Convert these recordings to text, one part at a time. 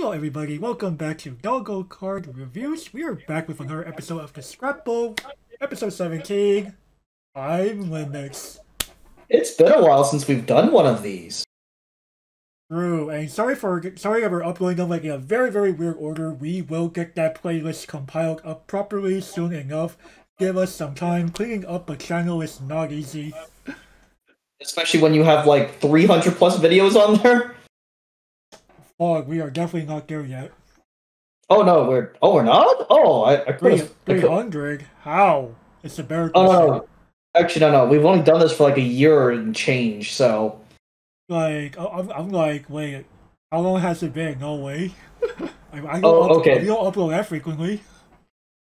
Hello everybody, welcome back to Doggo Card Reviews. We are back with another episode of the Scrapbook, episode 17, Time Limits. It's been a while since we've done one of these. True, and sorry that we're uploading them in a very weird order. We will get that playlist compiled up properly soon enough. Give us some time. Cleaning up a channel is not easy. Especially when you have 300 plus videos on there. Fog, we are definitely not there yet. Oh no, we're not? Oh, I could 300? How? It's a better no. Actually, no. We've only done this for a year and change, so... I'm like, wait, how long has it been? No way. I okay. We don't upload that frequently.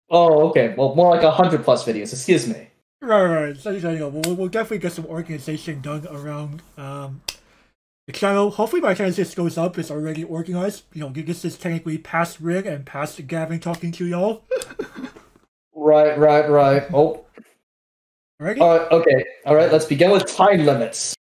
Oh, okay. Well, more like 100 plus videos, excuse me. Right. So, we'll definitely get some organization done around the channel. Hopefully by the time this goes up, it's already organized. This is technically past Rin and past Gavin talking to y'all. Right. Oh. Alrighty? Okay. Alright, let's begin with time limits.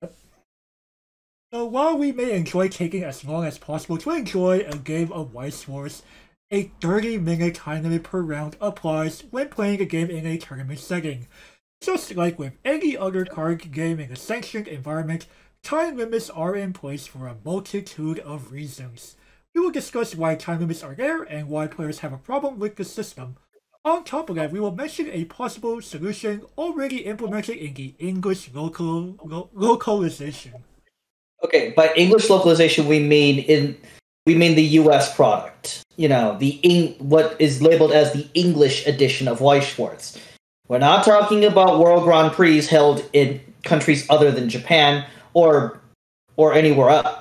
So while we may enjoy taking as long as possible to enjoy a game of Weiss Schwarz, a 30-minute time limit per round applies when playing a game in a tournament setting. Just like with any other card game in a sanctioned environment, time limits are in place for a multitude of reasons. We will discuss why time limits are there and why players have a problem with the system. On top of that, we will mention a possible solution already implemented in the English localization. Okay, by English localization we mean the US product. What is labeled as the English edition of Weiss Schwarz. We're not talking about World Grand Prix held in countries other than Japan or anywhere else.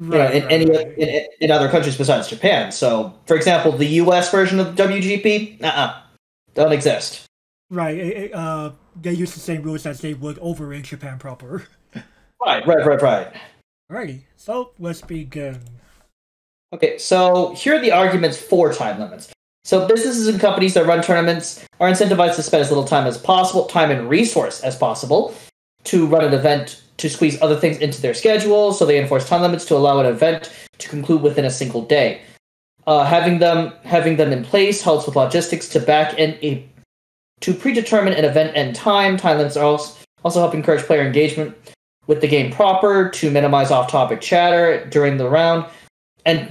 In other countries besides Japan. So, for example, the US version of the WGP, don't exist. Right. They use the same rules as they would over in Japan proper. Right. Alrighty, so let's begin. Okay, so here are the arguments for time limits. So businesses and companies that run tournaments are incentivized to spend as little time as possible, time and resource as possible, to run an event, to squeeze other things into their schedule, so they enforce time limits to allow an event to conclude within a single day. Having them in place helps with logistics to to predetermine an event end time. Time limits are also help encourage player engagement with the game proper, to minimize off-topic chatter during the round, and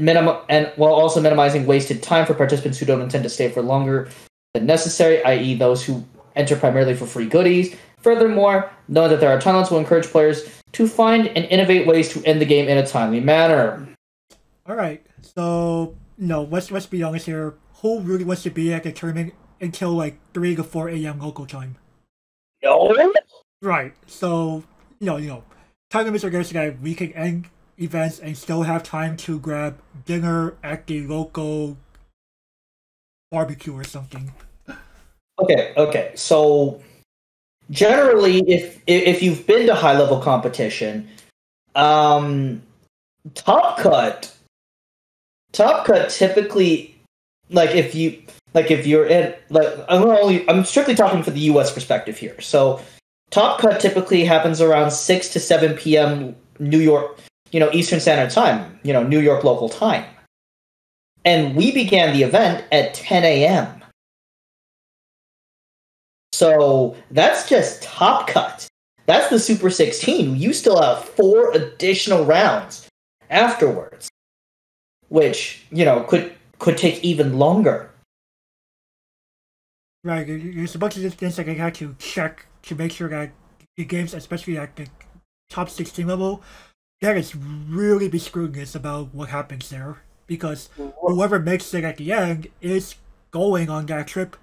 while also minimizing wasted time for participants who don't intend to stay for longer than necessary, i.e. those who enter primarily for free goodies. Furthermore, knowing that there are time limits will encourage players to find and innovate ways to end the game in a timely manner. Alright, so, let's be honest here. Who really wants to be at the tournament until 3 to 4 a.m. local time? No. Right, so, time limits are there so that we can end events and still have time to grab dinner at the local barbecue or something. Okay. So generally, if you've been to high level competition, Top Cut typically, if you're in I'm strictly talking for the U.S. perspective here. So Top Cut typically happens around 6 to 7 p.m. New York, Eastern Standard Time, New York local time. And we began the event at 10 a.m. So that's just Top Cut. That's the Super 16. You still have 4 additional rounds afterwards, which, could take even longer. Right, there's a bunch of things that I had to check to make sure that the games, especially at the top 16 level, there is really be scrutinious about what happens there. Because whoever makes it at the end is going on that trip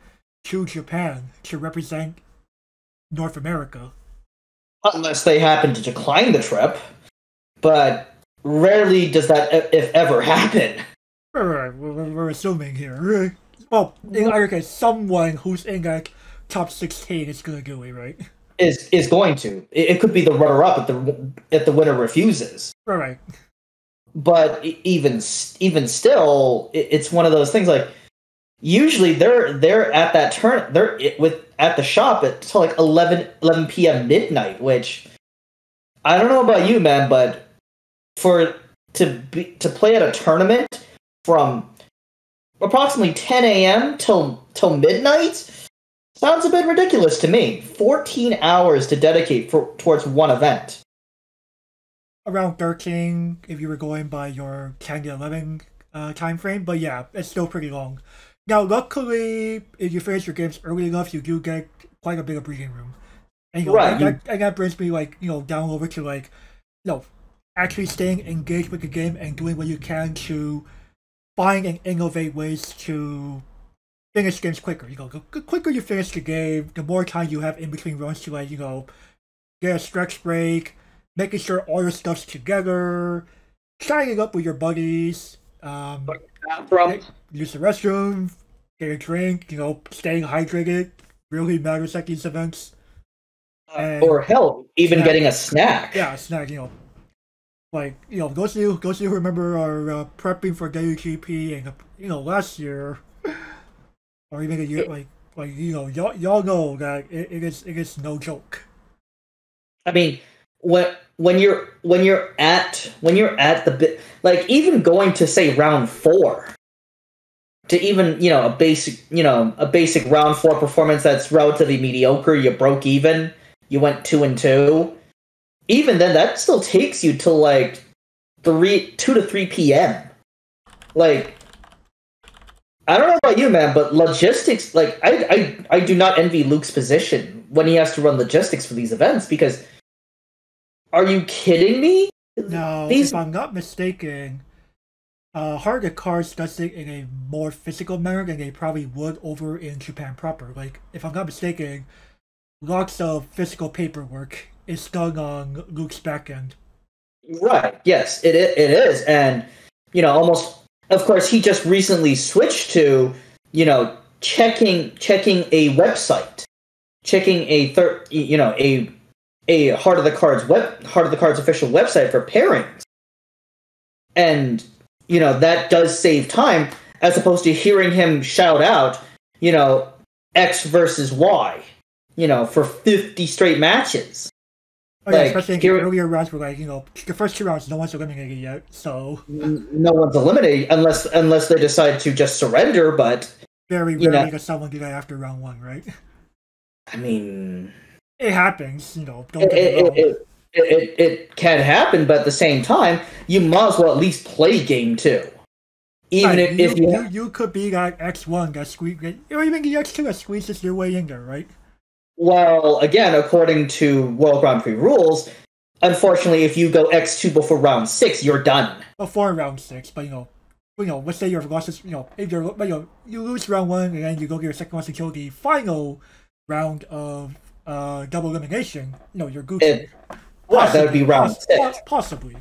to Japan to represent North America. Unless they happen to decline the trip. But rarely does that, if ever, happen. Right, we're assuming here. Well, in either case, someone who's in that top 16 is going to do it, right? Is going to. It could be the runner-up if the winner refuses. Right. But even still, it's one of those things. Usually they're at that turn. They're at the shop until 11 p.m. midnight. Which I don't know about you, man, but to play at a tournament from approximately 10 a.m. till midnight sounds a bit ridiculous to me. 14 hours to dedicate towards one event. Around 13 if you were going by your 10 to 11 time frame, but yeah, it's still pretty long. Now, luckily, if you finish your games early enough, you do get quite a bit of breathing room. And, that brings me, down over to, actually staying engaged with the game and doing what you can to find and innovate ways to finish games quicker. The quicker you finish the game, the more time you have in between runs to, get a stretch break, making sure all your stuff's together, chatting up with your buddies, use the restroom, get a drink, staying hydrated really matters at these events. Or hell, even getting a snack. Yeah, a snack, those of you who remember our prepping for WGP and, last year, or even a year, y'all know that it is no joke. I mean, when you're at the bit, even going to say round 4, to even a basic round 4 performance that's relatively mediocre, you broke even, you went 2-2. Even then, that still takes you till 2 to 3 p.m. I don't know about you, man, but logistics, I do not envy Luke's position when he has to run logistics for these events, because are you kidding me? No, if I'm not mistaken, Heart of the Cards does it in a more physical manner than they probably would over in Japan proper. If I'm not mistaken, lots of physical paperwork is done on Luke's back end. Right, yes, it is. And, almost, of course, he just recently switched to, checking a website, checking a Heart of the Cards official website for pairings. And, that does save time, as opposed to hearing him shout out, X versus Y, for 50 straight matches. Oh, yeah, especially in earlier rounds where, the first 2 rounds, no one's eliminated yet, so... No one's eliminated, unless they decide to just surrender, but... Very rarely does someone do that after round 1, right? I mean... It happens, don't get me wrong. It can happen, but at the same time, you might as well at least play game 2. Even if you could be that X1 that squeezes... Or even the X2 that squeezes your way in there, right? Well, again, according to World Grand Prix rules, unfortunately, if you go X2 before round 6, you're done. Before round 6, but let's say your losses, if you lose round 1 and then you go get your second loss until the final round of double elimination, you're Gucci. That would be round 6. Possibly.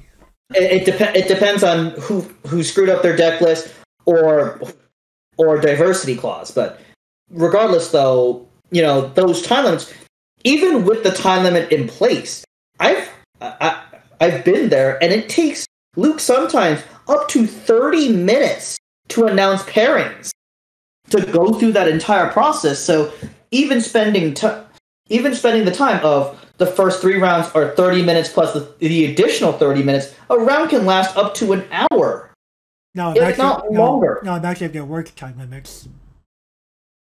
It depends on who screwed up their deck list or diversity clause. But regardless, though, those time limits, even with the time limit in place, I've been there, and it takes Luke sometimes up to 30 minutes to announce pairings, to go through that entire process. So even spending the time of the first 3 rounds are 30 minutes plus the additional 30 minutes, a round can last up to an hour. If not longer. No, actually, if there were time limits.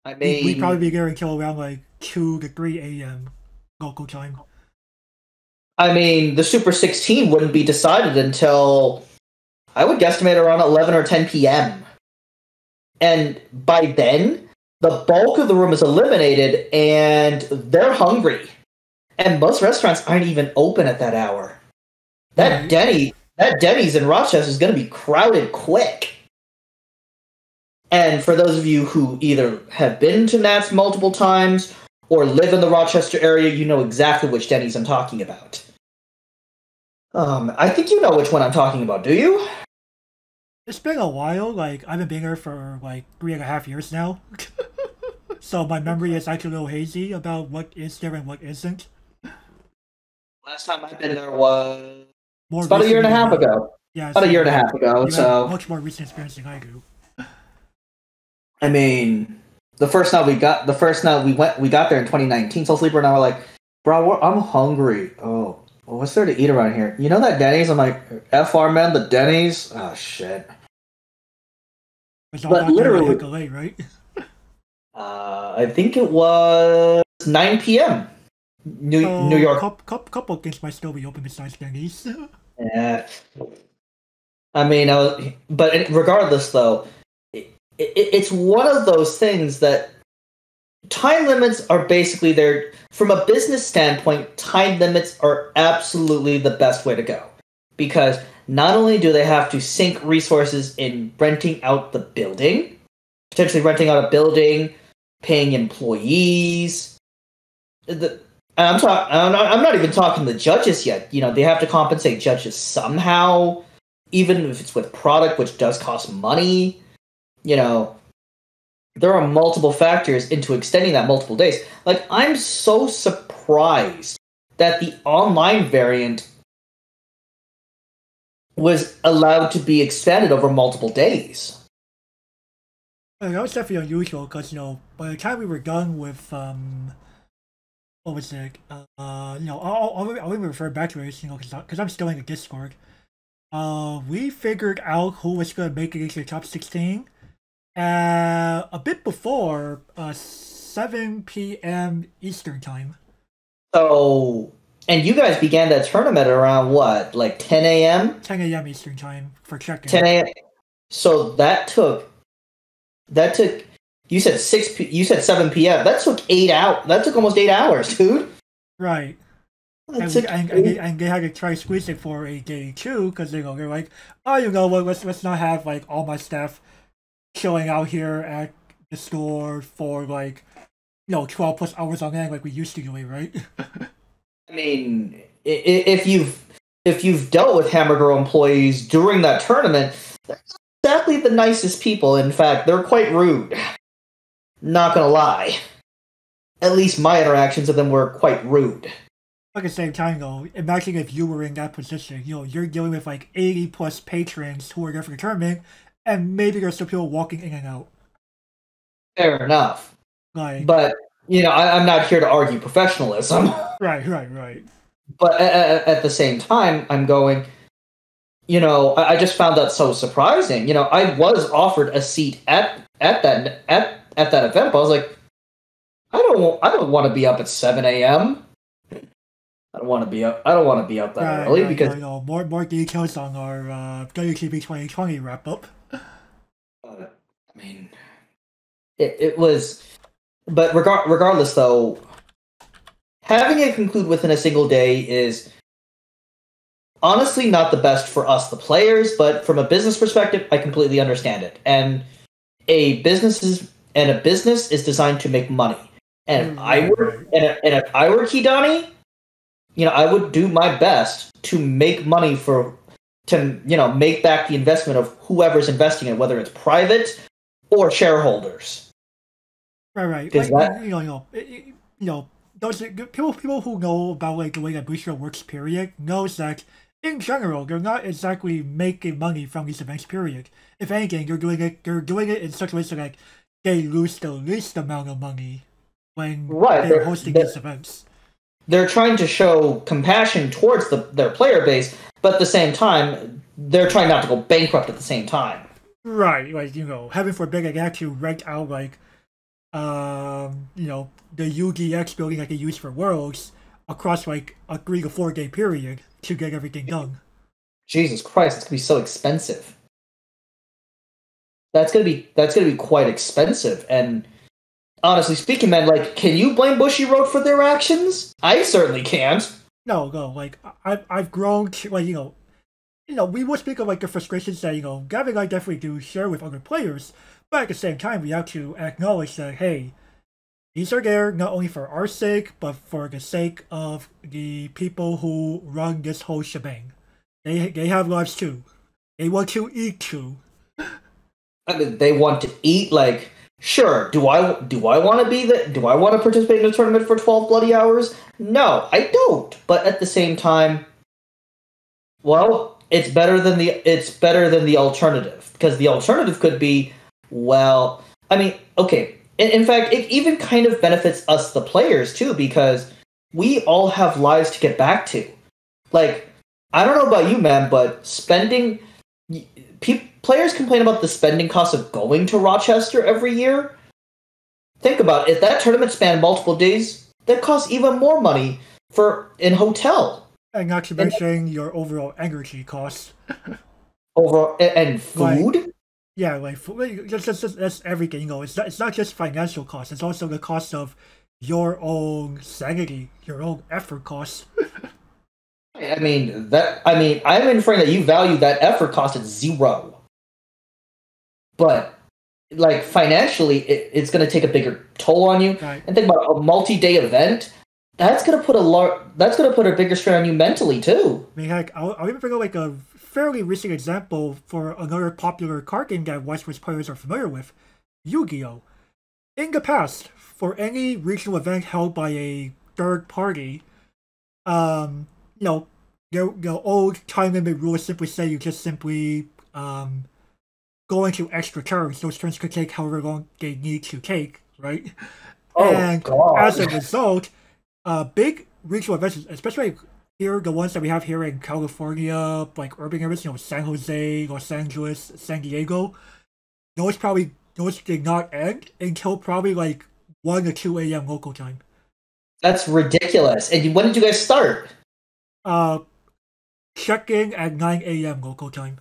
I mean, we'd probably be getting until around 2 to 3 a.m. local time. I mean, the Super 16 wouldn't be decided until, I would guesstimate, around 11 or 10 p.m. And by then, the bulk of the room is eliminated, and they're hungry. And most restaurants aren't even open at that hour. That Denny's in Rochester is going to be crowded quick. And for those of you who either have been to Nats multiple times or live in the Rochester area, you know exactly which Denny's I'm talking about. I think you know which one I'm talking about, do you? It's been a while. I've been being here for 3.5 years now. So my memory is actually a little hazy about what is there and what isn't. Last time I've been there was about a year and a half ago. Yeah, about a year and a half ago. So much more recent experience than I do. I mean, the first night we got there in 2019. So Sleeper and I were like, bro, I'm hungry. Oh, what's there to eat around here? You know that Denny's? I'm like, FR man, the Denny's? Oh shit. It's all But got there literally, at LA, right? I think it was 9 p.m. New So York. couple things might still be open besides Denny's. Yeah. I mean, but regardless, though, it's one of those things that time limits are basically there. From a business standpoint, time limits are absolutely the best way to go. Because not only do they have to sink resources in renting out the building, potentially renting out a building, paying employees. I'm not even talking the judges yet. You know, they have to compensate judges somehow, even if it's with product, which does cost money. You know, there are multiple factors into extending that multiple days. Like, I'm so surprised that the online variant was allowed to be extended over multiple days. That was definitely unusual because, by the time we were done with, what was it? I'll even refer back to this, because I'm still in the Discord. We figured out who was going to make it into the top 16 a bit before 7 p.m. Eastern time. So, and you guys began that tournament around what, like 10 a.m.? 10 a.m. Eastern time for check-in. 10 a.m. So that took. You said 7 p.m. That took 8 hours. That took almost 8 hours, dude. Right. And they had to try to squeeze it for a day too, because they're like, oh, you know what? Let's not have like all my staff chilling out here at the store for 12 plus hours on end like we used to do it, right? I mean, if you've dealt with Hammer Girl employees during that tournament, they're exactly the nicest people. In fact, they're quite rude. Not gonna lie. At least my interactions with them were quite rude. At the same time, though, imagine if you were in that position. You're dealing with 80 plus patrons who are there for the tournament, and maybe there's still people walking in and out. Fair enough. But I'm not here to argue professionalism. Right. But at the same time, I'm going. I just found that so surprising. I was offered a seat at that event, but I was like, I don't want to be up at 7 a.m. I don't want to be up that early because more details on our WTB 2020 wrap up. I mean, it was, but regardless though, having it conclude within a single day is honestly not the best for us, the players. But from a business perspective, I completely understand it. And a business is designed to make money. And if I were Kidani, I would do my best to make money to make back the investment of whoever's investing in it, whether it's private or shareholders. Right. Those people who know about the way that booster works, period, knows that in general they're not exactly making money from these events, period. If anything, they're doing it in such a way so that they lose the least amount of money when they're hosting these events. They're trying to show compassion towards their player base, but at the same time, they're trying not to go bankrupt at the same time. Right, heaven forbid they actually rent out the UDX building that they use for Worlds across a 3 to 4 day period to get everything done. Jesus Christ, it's gonna be so expensive. That's gonna be quite expensive. And honestly speaking, man, can you blame Bushiroad for their actions? I certainly can't. No. I've grown to we will speak of the frustrations that Gavin and I definitely do share with other players, but at the same time we have to acknowledge that hey, these are there not only for our sake, but for the sake of the people who run this whole shebang. They have lives too. They want to eat too. I mean, they want to eat. Sure. Do I want to do I want to participate in a tournament for 12 bloody hours? No, I don't. But at the same time, well, it's better than the alternative, because the alternative could be, well, I mean, okay. In fact, it even kind of benefits us, the players, too, because we all have lives to get back to. I don't know about you, man, but players complain about the spending cost of going to Rochester every year. Think about it. If that tournament spanned multiple days, that costs even more money in hotel. And not to mention your overall energy costs. And food? Like, yeah, like that's everything. It's not just financial costs. It's also the cost of your own sanity, your own effort costs. I'm inferring that you value that effort cost at 0. But like financially, it's going to take a bigger toll on you. Right. And think about a multi-day event. That's going to put a bigger strain on you mentally too. I mean, heck, I'll even bring up like a fairly recent example for another popular card game that Weiss Schwarz players are familiar with, Yu-Gi-Oh! In the past, for any regional event held by a third party, the old time limit rules simply say you just simply go into extra turns. Those turns could take however long they need to take, right? Oh, and God. As a result, big regional events, especially here, the ones that we have here in California, like urban areas, San Jose, Los Angeles, San Diego, those did not end until probably like 1 to 2 a.m. local time. That's ridiculous. And when did you guys start? Check-in at 9 a.m. local time.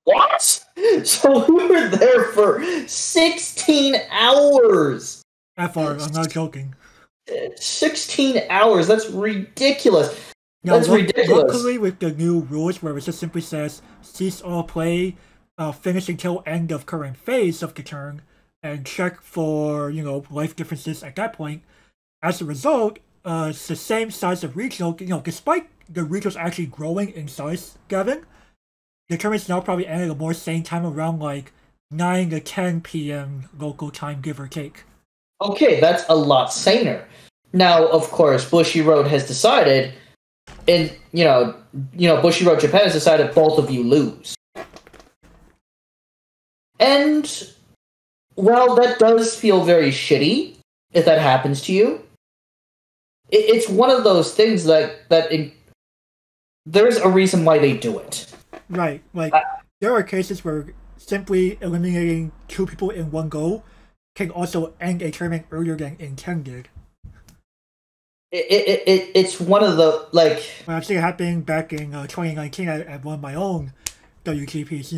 What? So we were there for 16 hours. FR, I'm not joking. 16 hours. That's ridiculous. Now, That's ridiculous. Luckily, with the new rules where it just simply says cease all play, finish until end of current phase of the turn, and check for life differences at that point. As a result, it's the same size of regional. Despite the regionals actually growing in size, Gavin, the tournament's now probably ending at a more sane time around like 9 to 10 p.m. local time, give or take. Okay, that's a lot saner. Now, of course, Bushiroad has decided, and Bushiroad Japan has decided both of you lose. And, well, that does feel very shitty if that happens to you. It's one of those things that there's a reason why they do it. Right, like there are cases where simply eliminating 2 people in one go can also end a tournament earlier than intended. It's one of the I've seen it happening back in 2019 at one of my own WTPs.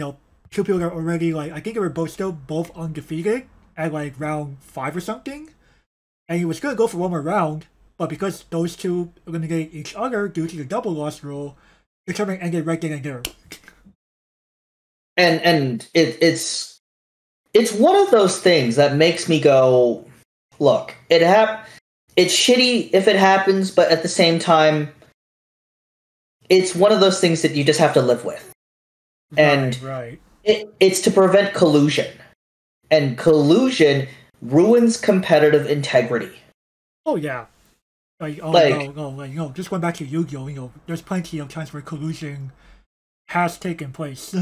2 people are already I think they were both undefeated at like round 5 or something, and he was gonna go for one more round, but because those 2 eliminated each other due to the double loss rule, the tournament ended right then and there. And it's one of those things that makes me go, look, it's shitty if it happens, but at the same time, it's one of those things that you just have to live with. Right. It's to prevent collusion. And collusion ruins competitive integrity. Oh, yeah. Just going back to Yu-Gi-Oh, there's plenty of times where collusion has taken place.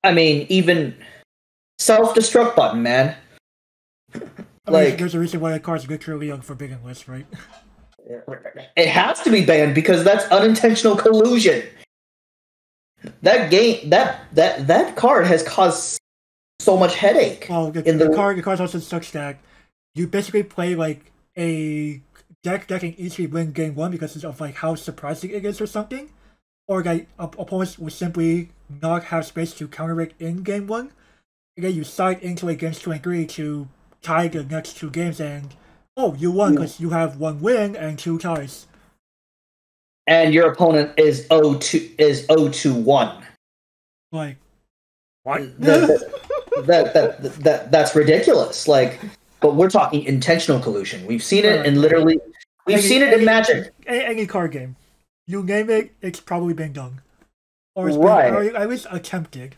I mean, even self-destruct button, man. There's a reason why that card's literally on forbidden list, right? It has to be banned because that's unintentional collusion. That game, that card has caused so much headache. Well, the card's also such that you basically play like a deck that can easily win game 1 because of like how surprising it is or something, or that opponents will simply not have space to counter it in game 1, and then you side into it against 2 and 3 to tie the next 2 games, and you won because you have 1 win and 2 ties. And your opponent is 0-1. Like, what? That's ridiculous. But we're talking intentional collusion. We've seen it, and literally, we've seen it in Magic. Any card game, you name it, it's probably been done, or at least attempted.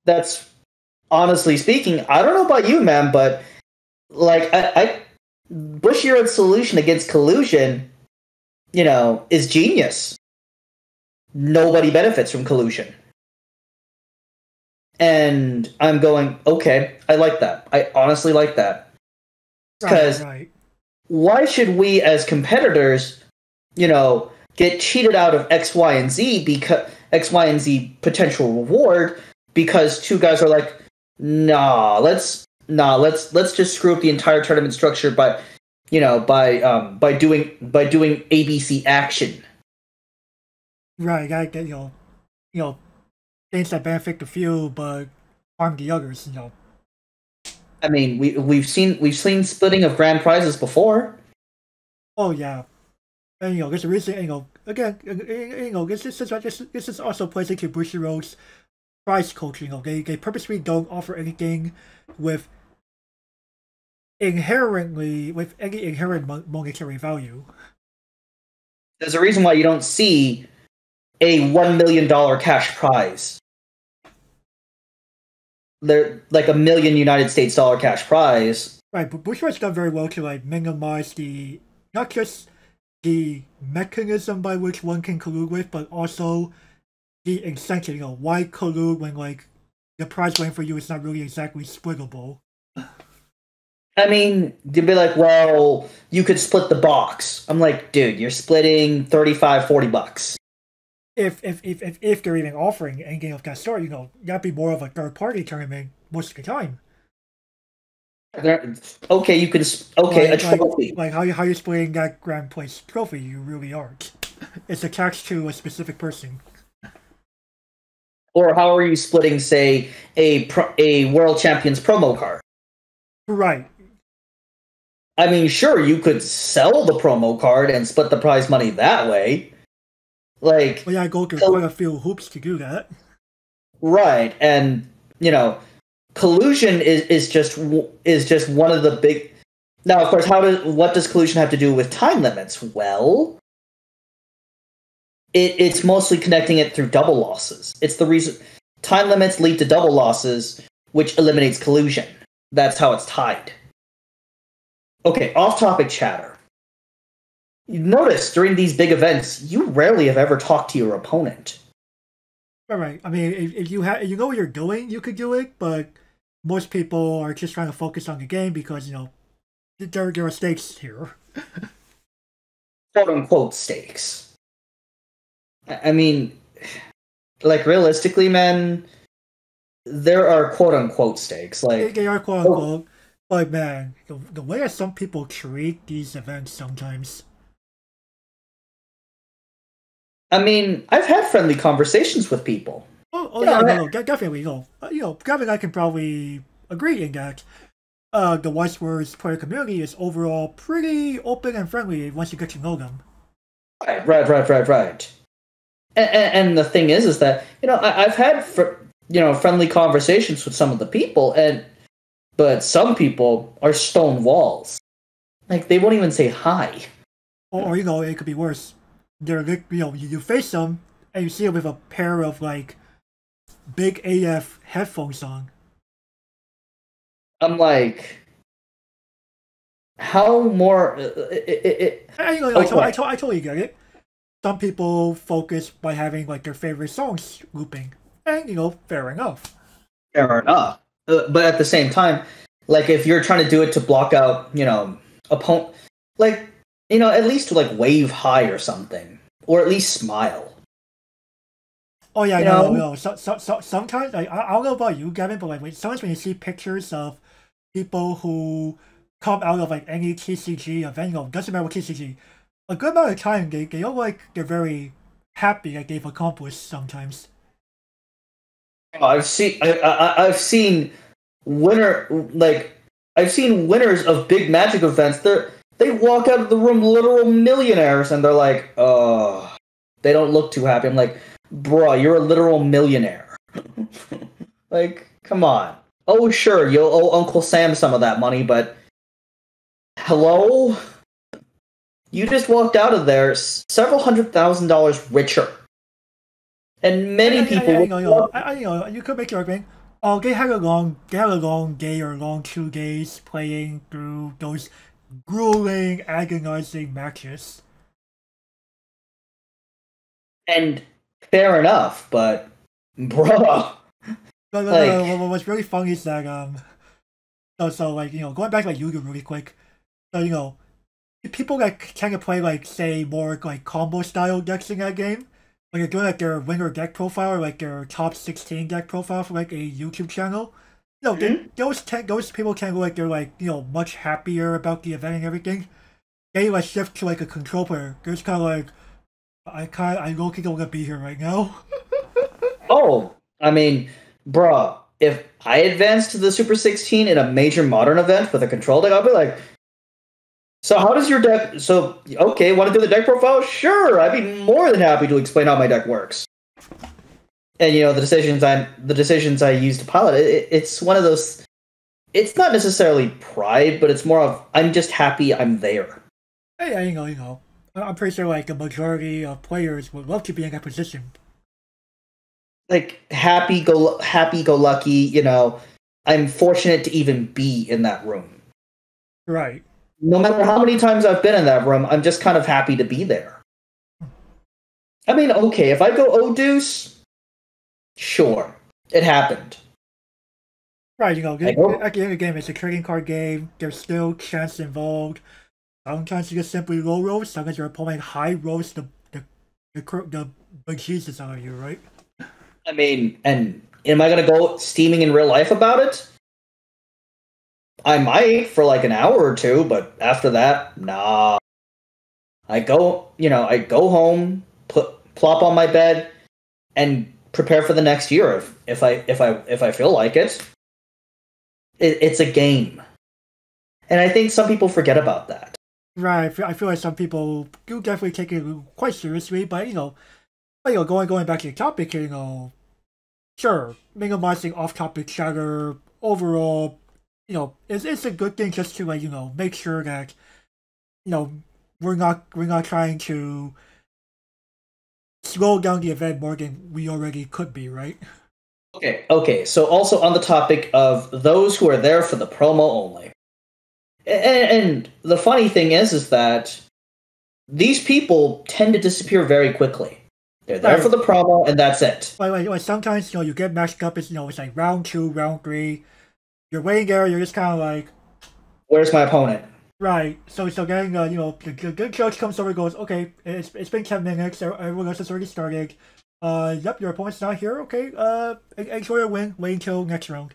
That's honestly speaking. I don't know about you, man, but Bushiroad's solution against collusion, is genius. Nobody benefits from collusion. And I'm going, okay, I like that. I honestly like that. Because why should we as competitors, get cheated out of X, Y, and Z because X, Y, and Z potential reward because two guys are like, let's just screw up the entire tournament structure by doing ABC action. Right, gotta get things that benefit the few but harm the others. I mean, we've seen splitting of grand prizes before. Oh yeah, and there's a reason. Again, this is also plays into Bushiroad's prize culture. They purposely don't offer anything with any inherent monetary value. There's a reason why you don't see a $1 million cash prize. They're like $1 million United States dollar cash prize. Right, but Bushiroad's done very well to minimize not just the mechanism by which one can collude with, but also the incentive. Why collude when the prize win for you is not really exactly splittable? I mean, they'd be like, well, you could split the box. I'm like, dude, you're splitting $35-$40. If they're even offering anything of that sort, that'd be more of a third party tournament most of the time. Okay, you can. Okay, a trophy. How you splitting that grand place trophy? You really aren't. It's attached to a specific person. Or how are you splitting, say, a World Champions promo card? Right. I mean, sure, you could sell the promo card and split the prize money that way. Well, yeah, go through quite a few hoops to do that. Right, and collusion is just one of the big. Now, of course, what does collusion have to do with time limits? Well, it's mostly connecting it through double losses. It's the reason time limits lead to double losses, which eliminates collusion. That's how it's tied. Okay, off-topic chatter. You notice during these big events, you rarely have ever talked to your opponent. Right. I mean, if you know what you're doing, you could do it, but most people are just trying to focus on the game because, there are stakes here. Quote-unquote stakes. I mean, realistically, man, there are quote-unquote stakes. They are quote-unquote, but man, the way that some people treat these events sometimes. I mean, I've had friendly conversations with people. No, definitely. Gavin and I can probably agree in that the Weiss Schwarz player community is overall pretty open and friendly once you get to know them. Right. And the thing is that I've had friendly conversations with some of the people, but some people are stone walls. They won't even say hi. Or it could be worse. They're you face them and you see them with a pair of big AF headphones on. I'm like, how more? I totally get it. Some people focus by having their favorite songs looping, and fair enough. Fair enough, but at the same time, if you're trying to do it to block out, opponent, at least wave hi or something, or at least smile. Oh yeah, no. Sometimes I don't know about you, Gavin, but sometimes when you see pictures of people who come out of any TCG event, doesn't matter what TCG, a good amount of time they look like they're very happy that they've accomplished sometimes. I've seen winners of big Magic events. They walk out of the room literal millionaires, and they're like, oh, they don't look too happy. I'm like, bruh, you're a literal millionaire. Come on. Oh, sure, you'll owe Uncle Sam some of that money, but hello? You just walked out of there several $100,000 richer. And many people... you could make your argument. Oh, they had a long day or long 2 days playing through those grueling, agonizing matches. And fair enough, but bruh. No, what's really funny is that going back to Yu-Gi-Oh really quick. So people that tend to play say more combo style decks in that game, when you're doing like their winner deck profile or like their top 16 deck profile for like a YouTube channel, those people tend to like they're like much happier about the event and everything. They like shift to like a control player. They're just kind of like I don't think I'm gonna be here right now. Oh, I mean, bruh, if I advanced to the Super 16 in a major modern event with a control deck, I'll be like, so how does your deck? So okay, want to do the deck profile? Sure, I'd be more than happy to explain how my deck works. And the decisions I use to pilot it. It's one of those. It's not necessarily pride, but it's more of I'm just happy I'm there. Hey, I'm pretty sure like the majority of players would love to be in that position. Like happy go lucky. I'm fortunate to even be in that room. Right. No matter how many times I've been in that room, I'm just kind of happy to be there. I mean, okay, if I go deuce, sure, it happened. Right, at the end of the game, it's a trading card game. There's still chance involved. Sometimes you just simply low roll. Sometimes your opponent high rolls the bejesus out of you, right? I mean, and am I gonna go steaming in real life about it? I might for like an hour or two, but after that, nah. I go home, plop on my bed, and prepare for the next year if I feel like it. It's a game, and I think some people forget about that. Right, I feel like some people do definitely take it quite seriously, but going back to the topic, sure, minimizing off-topic chatter overall. It's a good thing just to make sure that we're not trying to slow down the event more than we already could be, right? Okay. So also on the topic of those who are there for the promo only, and the funny thing is that these people tend to disappear very quickly. They're there for the promo, and that's it. Like sometimes you get matched up as it's like round 2, round 3. You're waiting there. You're just kind of like, where's my opponent? Right. So getting the good judge comes over and goes, okay, it's been 10 minutes. Everyone else has already started. Yep, your opponent's not here. Okay. Enjoy your win. Wait until next round.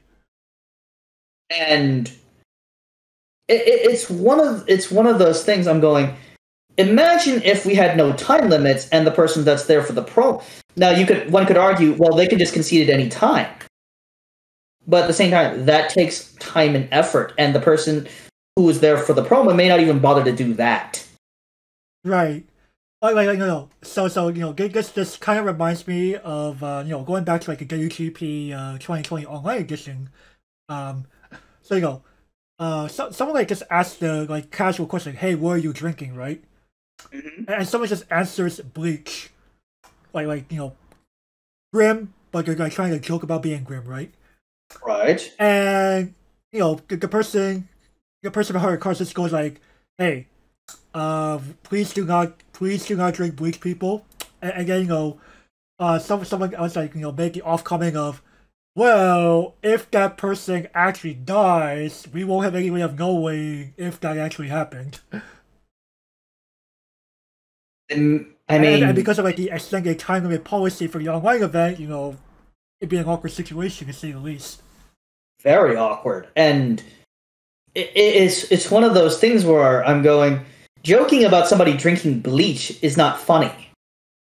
And it's one of those things. I'm going. Imagine if we had no time limits and the person that's there for the pro. Now one could argue, well, they could just concede at any time. But at the same time, that takes time and effort, and the person who is there for the promo may not even bother to do that. Right. No. So this kind of reminds me of going back to like the WGP 2020 online edition. Someone like just asked the like casual question, "Hey, what are you drinking?" Right? Mm-hmm. And someone just answers bleach, grim, but they're like trying to joke about being grim, right? Right. And the person behind the car just goes like, "Hey, please do not drink bleach, people." And then someone else like make the off comment of, "Well, if that person actually dies, we won't have any way of knowing if that actually happened." And because of like the extended time limit policy for the online event, it'd be an awkward situation to say the least. Very awkward, and it's one of those things where I'm going, joking about somebody drinking bleach is not funny.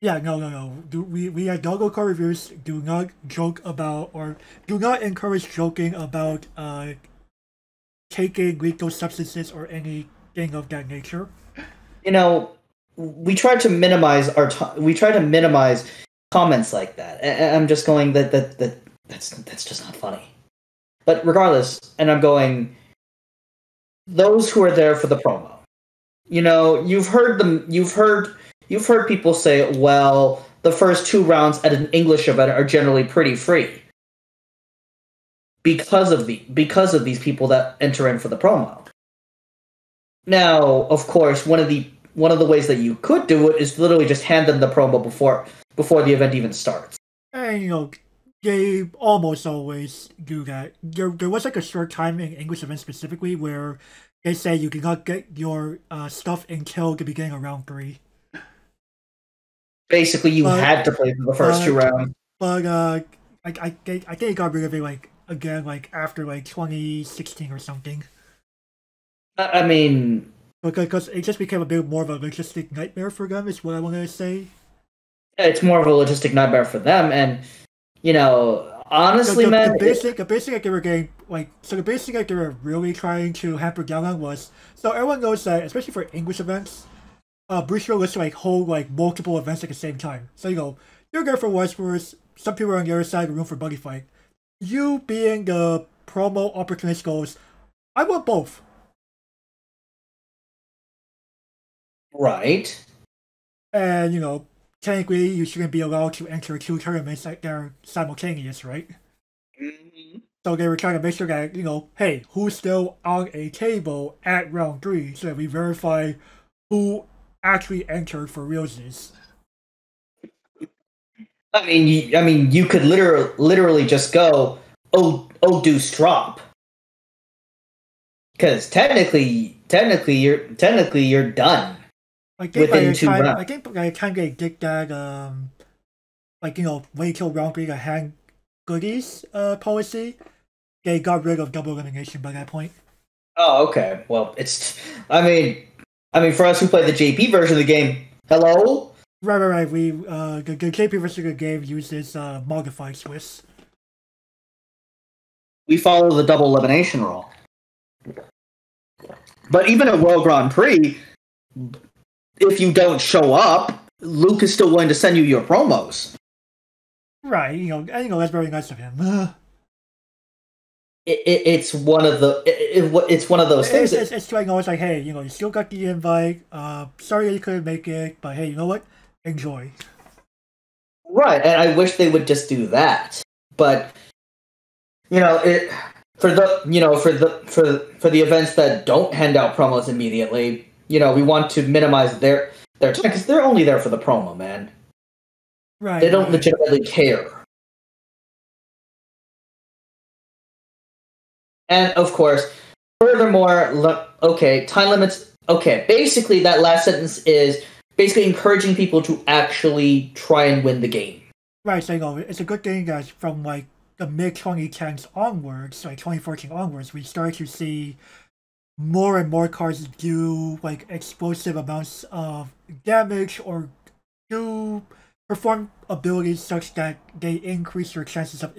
Yeah, no. We at Doggo Car Reviews do not joke about or do not encourage joking about taking lethal substances or anything of that nature. We try to minimize we try to minimize comments like that. And I'm just going that's just not funny. But regardless, and I'm going, those who are there for the promo. You've heard people say, well, the first 2 rounds at an English event are generally pretty free because of these people that enter in for the promo. Now, of course, one of the ways that you could do it is literally just hand them the promo before the event even starts. And they almost always do that. There was like a short time in English events specifically where they say you cannot get your stuff until the beginning of round 3. Basically, you But- had to play for the first two rounds. But I think it got rid of it like again like after like 2016 or something. I mean, Because it just became a bit more of a logistic nightmare for them, is what I wanted to say. it's more of a logistic nightmare for them, and you know, honestly, man, the basic that they were getting the basic that they were really trying to hamper down on was, so everyone knows that especially for English events, Bruce was to like hold like multiple events at the same time. So you're there for Weiss Schwarz, some people are on the other side of the room for Buddy Fight. You being the promo opportunist goes, I want both. right? And technically you shouldn't be allowed to enter two tournaments that are simultaneous, right? Mm-hmm. So they were trying to make sure that, hey, who's still on a table at round 3 so that we verify who actually entered for realsies. I mean, you could literally just go, Deuce drop, because technically you're done. Within 2 rounds. I think by the time they did that, wait till round 3 to hand goodies policy, they got rid of double elimination by that point. Oh, okay. Well, I mean, for us who play the JP version of the game, hello? Right. We the JP version of the game uses modified Swiss. We follow the double elimination rule. But even at World Grand Prix, if you don't show up, Luke is still willing to send you your promos. Right, that's very nice of him. It's one of those things. It's like always like, hey, you still got the invite. Sorry you couldn't make it, but hey, you know what? Enjoy. Right, and I wish they would just do that. But for the events that don't hand out promos immediately, we want to minimize their time because they're only there for the promo, man. Right. They don't legitimately care. And of course, furthermore, time limits. Okay, basically that last sentence is basically encouraging people to actually try and win the game. Right, so it's a good thing that from like the mid-2010s onwards, like 2014 onwards, we started to see more and more cards do like explosive amounts of damage or do perform abilities such that they increase your chances of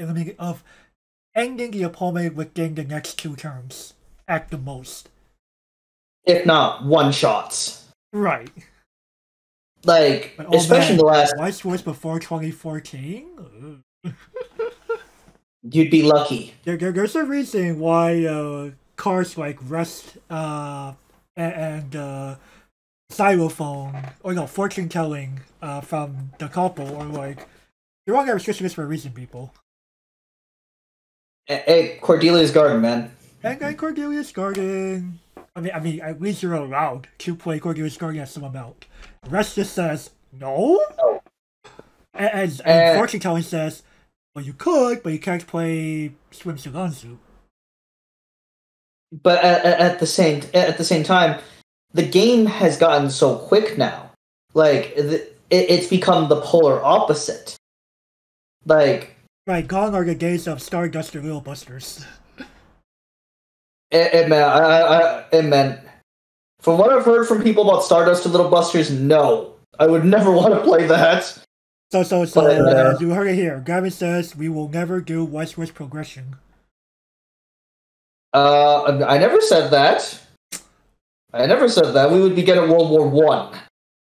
ending the opponent within the next 2 turns at the most, if not one-shots. Right. Like, especially the last. Weiss Schwarz before 2014. You'd be lucky. There's a reason why cards like Rust and Xylophone, or no, Fortune Telling from the couple, or like, they're on that restriction list for a reason, people. Hey, Cordelia's Garden, man. And Cordelia's Garden. I mean, at least you're allowed to play Cordelia's Garden at some amount. The rest just says no. Oh. And Fortune Telling says, well, you could, but you can't play Swim Suganzu. But at the same time, the game has gotten so quick now. Like it's become the polar opposite. Like, right, gone are the days of Stardust or Little Busters. It meant, from what I've heard from people about Stardust or Little Busters, no, I would never want to play that. So you heard it here. Gavin says we will never do Weiss Schwarz progression. I never said that. We would begin at World War I.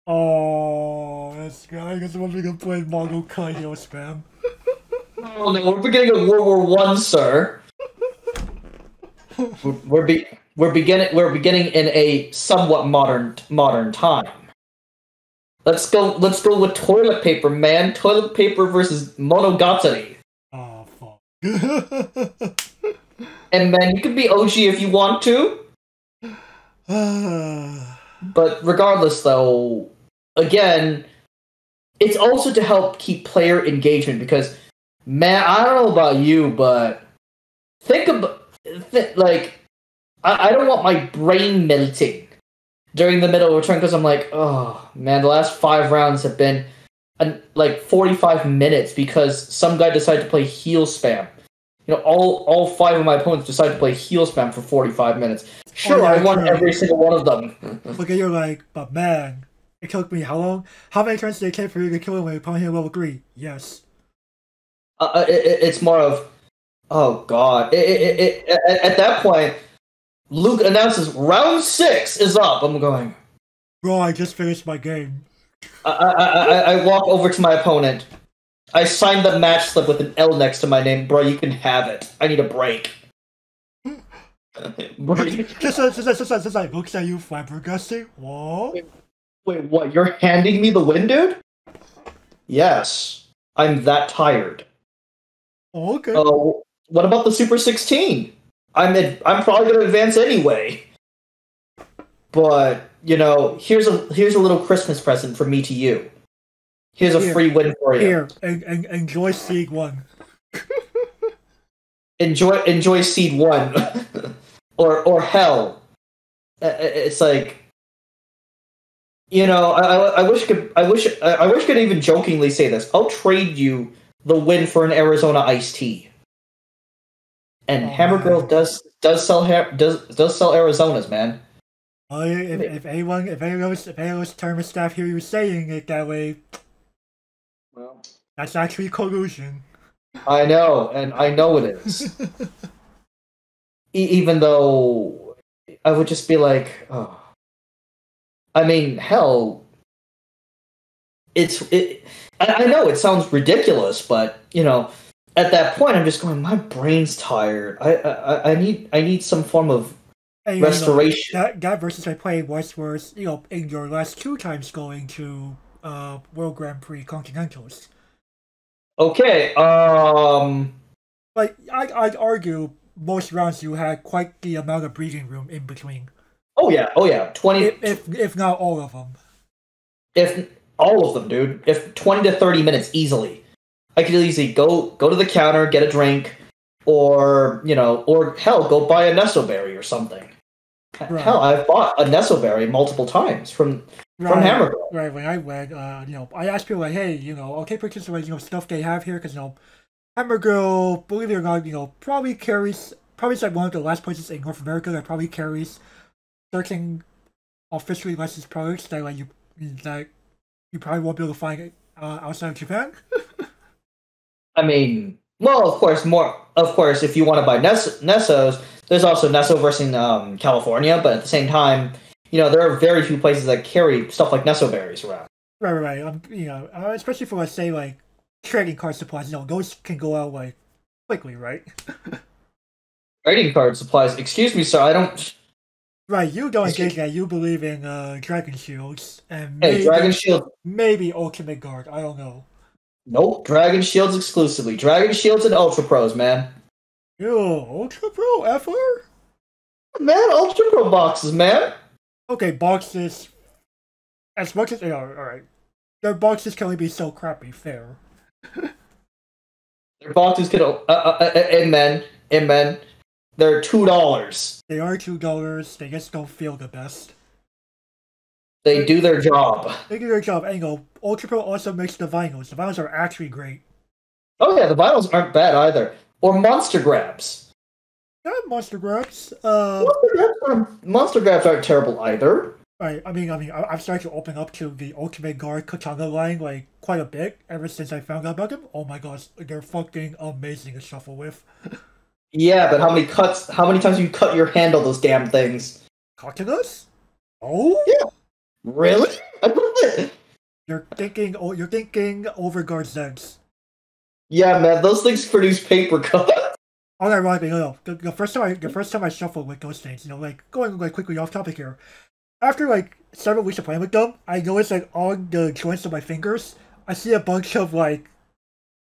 Oh, this guy is one we can play Mongol Kai Hero spam. Oh no, we're beginning at World War I, sir. We're beginning in a somewhat modern time. Let's go with toilet paper, man. Toilet paper versus Monogatari. Oh fuck. And man, you can be OG if you want to. But regardless, though, again, it's also to help keep player engagement because, man, I don't know about you, but I don't want my brain melting during the middle of a turn because I'm like, oh man, the last 5 rounds have been like 45 minutes because some guy decided to play heel spam. You know, all 5 of my opponents decided to play heel spam for 45 minutes. Sure, I won every single one of them. Okay, you're like, but man, it took me how long? How many turns did it take for you to kill him when opponent hit level 3? Yes. It's more of, oh god. At that point, Luke announces round 6 is up. I'm going, bro, I just finished my game. I walk over to my opponent. I signed the match slip with an L next to my name. Bro, you can have it. I need a break. Just like looks at you flabbergasted. What? Wait, what? You're handing me the win, dude? Yes. I'm that tired. Oh, okay. What about the Super 16? I'm probably gonna advance anyway. But, you know, here's a little Christmas present from me to you. Here's a free win for you. Here, enjoy Seed 1. enjoy Seed 1. or hell. It's like, you know, I wish I could even jokingly say this. I'll trade you the win for an Arizona iced tea. And Hammer Girl does sell Arizonas, man. Well, if anyone's term staff hear you saying it that way, well, that's actually collusion. I know, and I know it is. Even though I would just be like, oh. I mean, hell, I know it sounds ridiculous, but you know, at that point, I'm just going, my brain's tired. I need some form of restoration. You know, that versus I played Weiss Schwarz, you know, in your last 2 times going to World Grand Prix Continentals. Okay, like I'd argue most rounds you had quite the amount of breathing room in between. Oh yeah, 20. If not all of them. If all of them, dude. If 20 to 30 minutes easily. I could easily go to the counter, get a drink, or you know, or hell, go buy a Nesselberry or something. Right. Hell, I've bought a Nesselberry multiple times from Hammer Girl. Right, when I went, you know, I asked people like, hey, you know, okay, purchase like, you know, stuff they have here, because you know, Hammer Girl, believe it or not, you know, probably is like one of the last places in North America that probably carries certain officially licensed products that like you probably won't be able to find it outside of Japan. I mean, well, of course, if you want to buy Nessos, there's also Nessoverse in California, but at the same time, you know, there are very few places that carry stuff like Nesso berries around. Right. You know, especially for, let's say, like, trading card supplies, you know, those can go out, like, quickly, right? Trading card supplies? Excuse me, sir, I don't... Right, you don't think that. You believe in Dragon Shields, and Dragon Shield... maybe Ultimate Guard, I don't know. Nope, Dragon Shields exclusively. Dragon Shields and Ultra Pros, man. Yo, Ultra Pro FR? Man, Ultra Pro boxes, man. Okay, boxes. As much as they are, alright. Their boxes can only be so crappy, fair. Their boxes can. Amen. They're $2. They are $2, they just don't feel the best. They do their job. They do their job, and you know, Ultra Pro also makes the vinyls. The vinyls are actually great. Oh yeah, the vinyls aren't bad either. Or Monster Grabs. Yeah, Monster Grabs. Monster Grabs aren't terrible either. Right, I mean, I've started to open up to the Ultimate Guard Katana line, like, quite a bit, ever since I found out about them. Oh my gosh, they're fucking amazing to shuffle with. Yeah, but how many times have you cut your hand on those damn things? Katanas? Oh? Yeah. Really? You're thinking Overguard Zeds. Yeah, man, those things produce paper cuts. Unironically, no. The first time I shuffled with those things, you know, like, going like quickly off topic here. After like several weeks of playing with them, I noticed like on the joints of my fingers, I see a bunch of like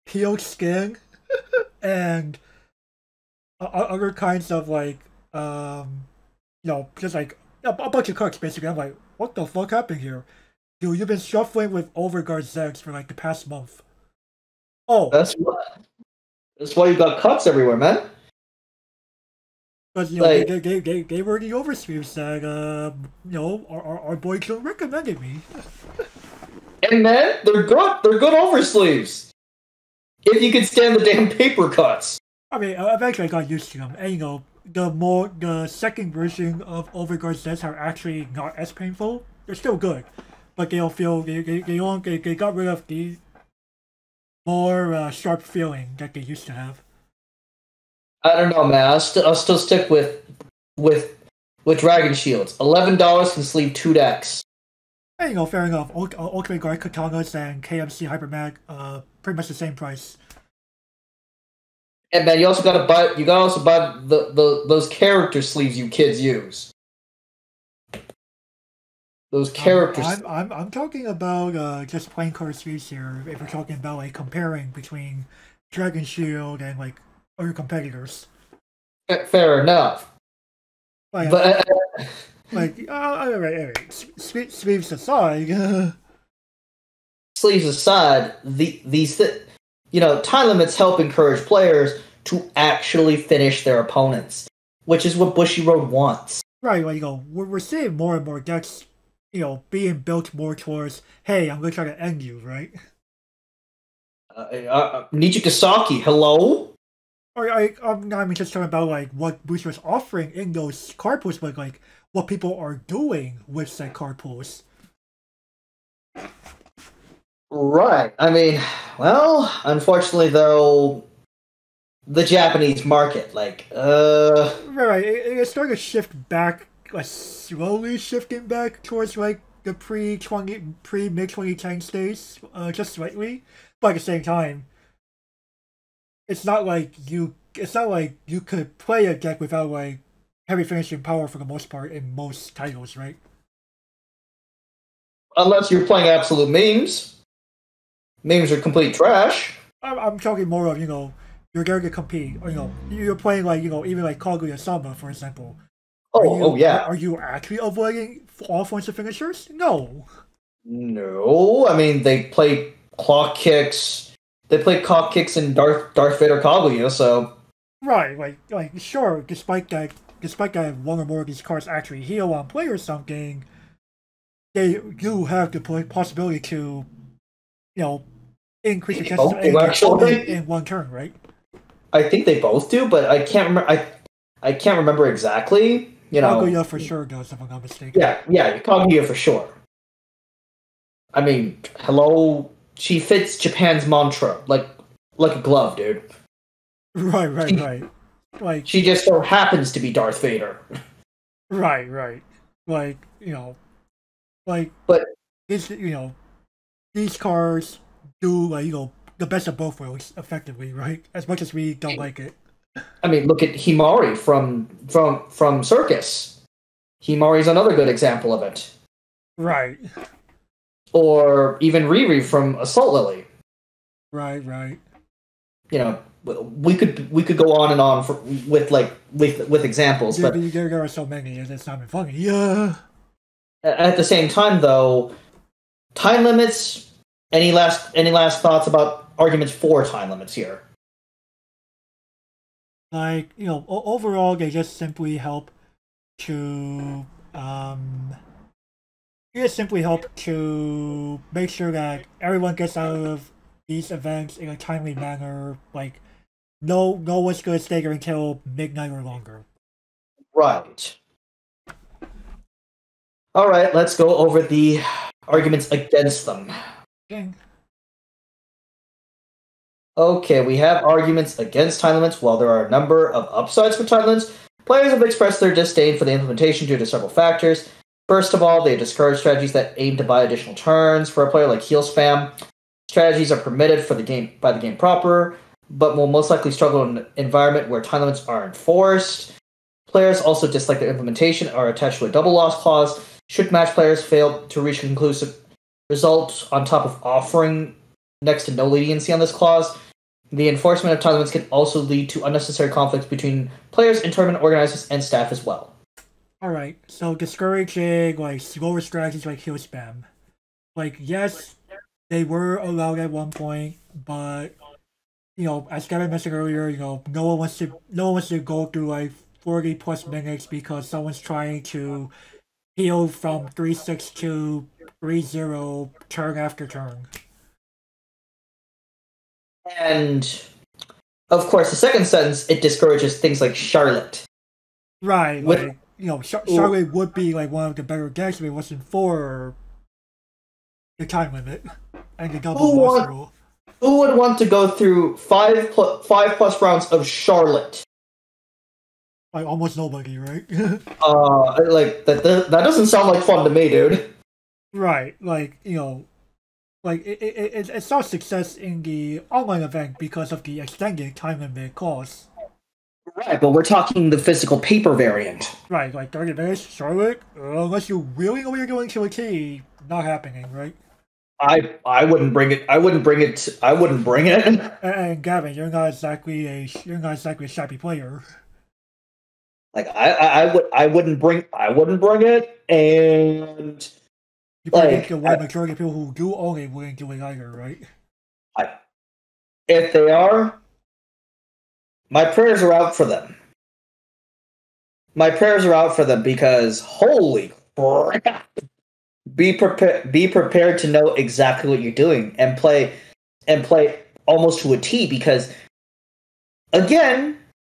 peeled skin and other kinds of like you know, just like a bunch of cuts basically. I'm like, what the fuck happened here? Dude, you've been shuffling with Overguard Zegs for like the past month. Oh, that's why you got cuts everywhere, man. Because, you know, like, they were the oversweeps that, you know, our boy Joe recommended me. Hey man, they're good. They're good oversleeves. If you can stand the damn paper cuts. I mean, eventually I got used to them, and the second version of overguard sets are actually not as painful. They're still good, but they don't feel they got rid of the more sharp feeling that they used to have. I don't know, man. I'll still stick with Dragon Shields. $11 can sleeve 2 decks. And, fair enough. Ultimate Guard Katanas and KMC Hypermag, pretty much the same price. And man, you also gotta buy. You gotta also buy those character sleeves you kids use. Those characters. I'm talking about just plain card sleeves here. If we're talking about like comparing between Dragon Shield and like other competitors. Fair enough. But all right. Sleeves aside. Sleeves aside, these time limits help encourage players to actually finish their opponents, which is what Bushiroad wants. Right, we're seeing more and more decks, being built more towards, hey, I'm gonna try to end you, right? Nichikasaki, hello? I'm not even just talking about like what Bushiroad's offering in those card pools, but like what people are doing with said card pools. Right. I mean, well, unfortunately, though, the Japanese market, Right, it's starting to shift back, like slowly shifting back towards like the mid 2010 stage, just slightly. But at the same time, it's not like you could play a deck without like heavy finishing power for the most part in most titles, right? Unless you're playing absolute memes. Memes are complete trash. I'm talking more of, you're going to compete, or, you're playing like, even like Kaguya-sama, for example. Yeah. Are you actually avoiding all forms of finishers? No. No, I mean, they play clock kicks. They play clock kicks in Darth Vader Kaguya, so... Right, sure, despite that one or more of these cards actually heal on play or something, they do have the possibility to, increase the chances of in one turn, right? I think they both do, but I can't remember. I can't remember exactly. Kaguya for sure does, if I'm not mistaken. Yeah, Kaguya for sure. I mean, hello, she fits Japan's mantra like a glove, dude. Right. Like she just so happens to be Darth Vader. Right. But these cards do the best of both worlds effectively, right? As much as we don't like it. I mean, look at Himari from Circus. Himari's another good example of it. Right. Or even Riri from Assault Lily. Right. We could go on and on with examples, but there are so many, it's not even funny. Yeah. At the same time, though, time limits. Any last thoughts about arguments for time limits here? Overall, they just simply help to make sure that everyone gets out of these events in a timely manner. Like, no one's gonna stay there until midnight or longer. Right. All right, let's go over the arguments against them. Okay, we have arguments against time limits. While there are a number of upsides for time limits, players have expressed their disdain for the implementation due to several factors. First of all, they discourage strategies that aim to buy additional turns for a player, like heal spam. Strategies are permitted by the game proper, but will most likely struggle in an environment where time limits are enforced. Players also dislike their implementation, are attached to a double loss clause. Should match players fail to reach a conclusive result, on top of offering next to no leniency on this clause, the enforcement of time limits can also lead to unnecessary conflicts between players and tournament organizers and staff as well. Alright, so discouraging slower strategies like heal spam. Yes, they were allowed at one point, but as Gavin mentioned earlier, no one wants to go through 40 plus minutes because someone's trying to heal from 3-6 to 3-0 turn after turn. And of course, the second sentence, it discourages things like Charlotte. Right, like, Charlotte would be like one of the better decks if it wasn't for the time limit and the double boss rule. Who would want to go through 5+ rounds of Charlotte? Like almost nobody, right? Like that doesn't sound like fun to me, dude. Right, like like it saw success in the online event because of the extended time limit cost. Right, but we're talking the physical paper variant. Right, like 30 minutes, Charlotte, unless you really know what you're doing to a T, not happening, right? I wouldn't bring it. I wouldn't bring it. And Gavin, you're not exactly a shabby player. Like I wouldn't bring it, and you probably think the wide majority of people who do own it wouldn't do it either, right? If they are, my prayers are out for them. My prayers are out for them because holy crap. Be prepared to know exactly what you're doing and play almost to a T, because again,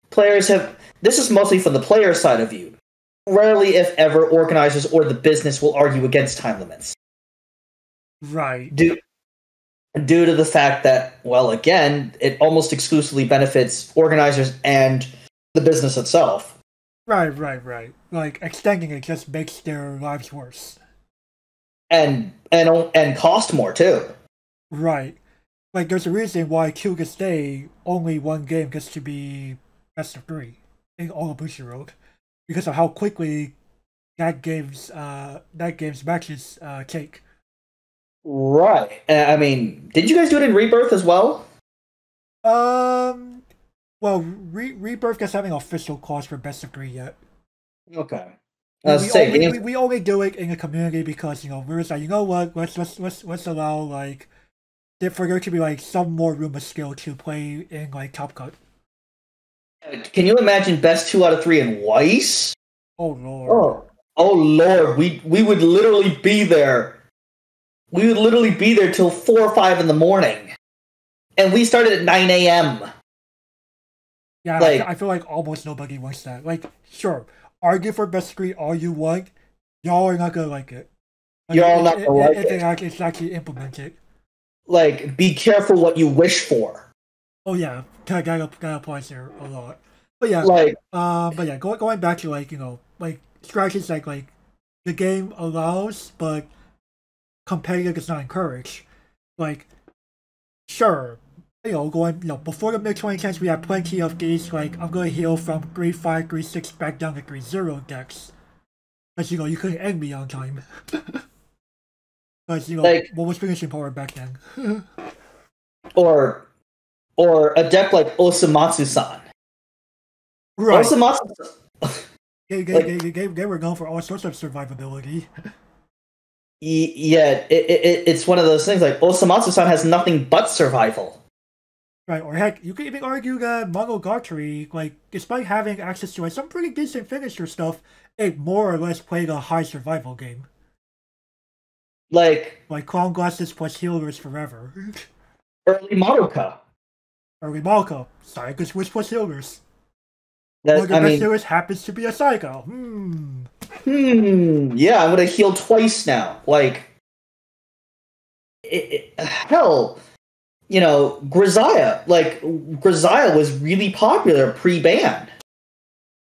players have, this is mostly from the player side of view. Rarely, if ever, organizers or the business will argue against time limits. Right. Due to the fact that, well, again, it almost exclusively benefits organizers and the business itself. Right. Like, extending it just makes their lives worse. And cost more, too. Right. Like, there's a reason why to this day, only one game gets to be best of 3 in all of Bushiroad. Because of how quickly that game's matches take. Right. I mean, did you guys do it in Rebirth as well? Well, Rebirth doesn't have an official cost for best of 3 yet. Okay. We only do it in the community because we're just like, what, let's allow like for there to be like some more room of skill to play in like Top Cut. Can you imagine best 2 out of 3 in Weiss? Oh lord. Oh lord, we would literally be there. We would literally be there till 4 or 5 in the morning. And we started at 9 a.m. Yeah, like, I feel like almost nobody wants that. Like, sure, argue for best screen all you want, y'all are not gonna like it. Like, y'all not gonna like it. It's actually implemented. Like, be careful what you wish for. Oh yeah, that applies there a lot. But yeah, going back to like strategies like the game allows, but competitive is not encouraged. Like, sure, before the mid-2010s, we had plenty of these, like, I'm gonna heal from 3-5, 3-6 back down to 3-0 decks. Because, you couldn't end me on time. Because, what was finishing power back then? or a deck like Osamatsu-san. Right. Osamatsu-san. They were going for all sorts of survivability. Yeah, it's one of those things, like, Osamatsu-san has nothing but survival. Right, or heck, you could even argue that Monogatari, like, despite having access to some pretty decent finisher stuff, it more or less played a high survival game. Like Clown Glasses plus Healers Forever. Early Madoka. Psycho Switch plus Healers. One of the best healers happens to be a Psycho. Yeah, I'm gonna heal twice now. Like, hell, Grisaya. Like, Grisaya was really popular pre-ban.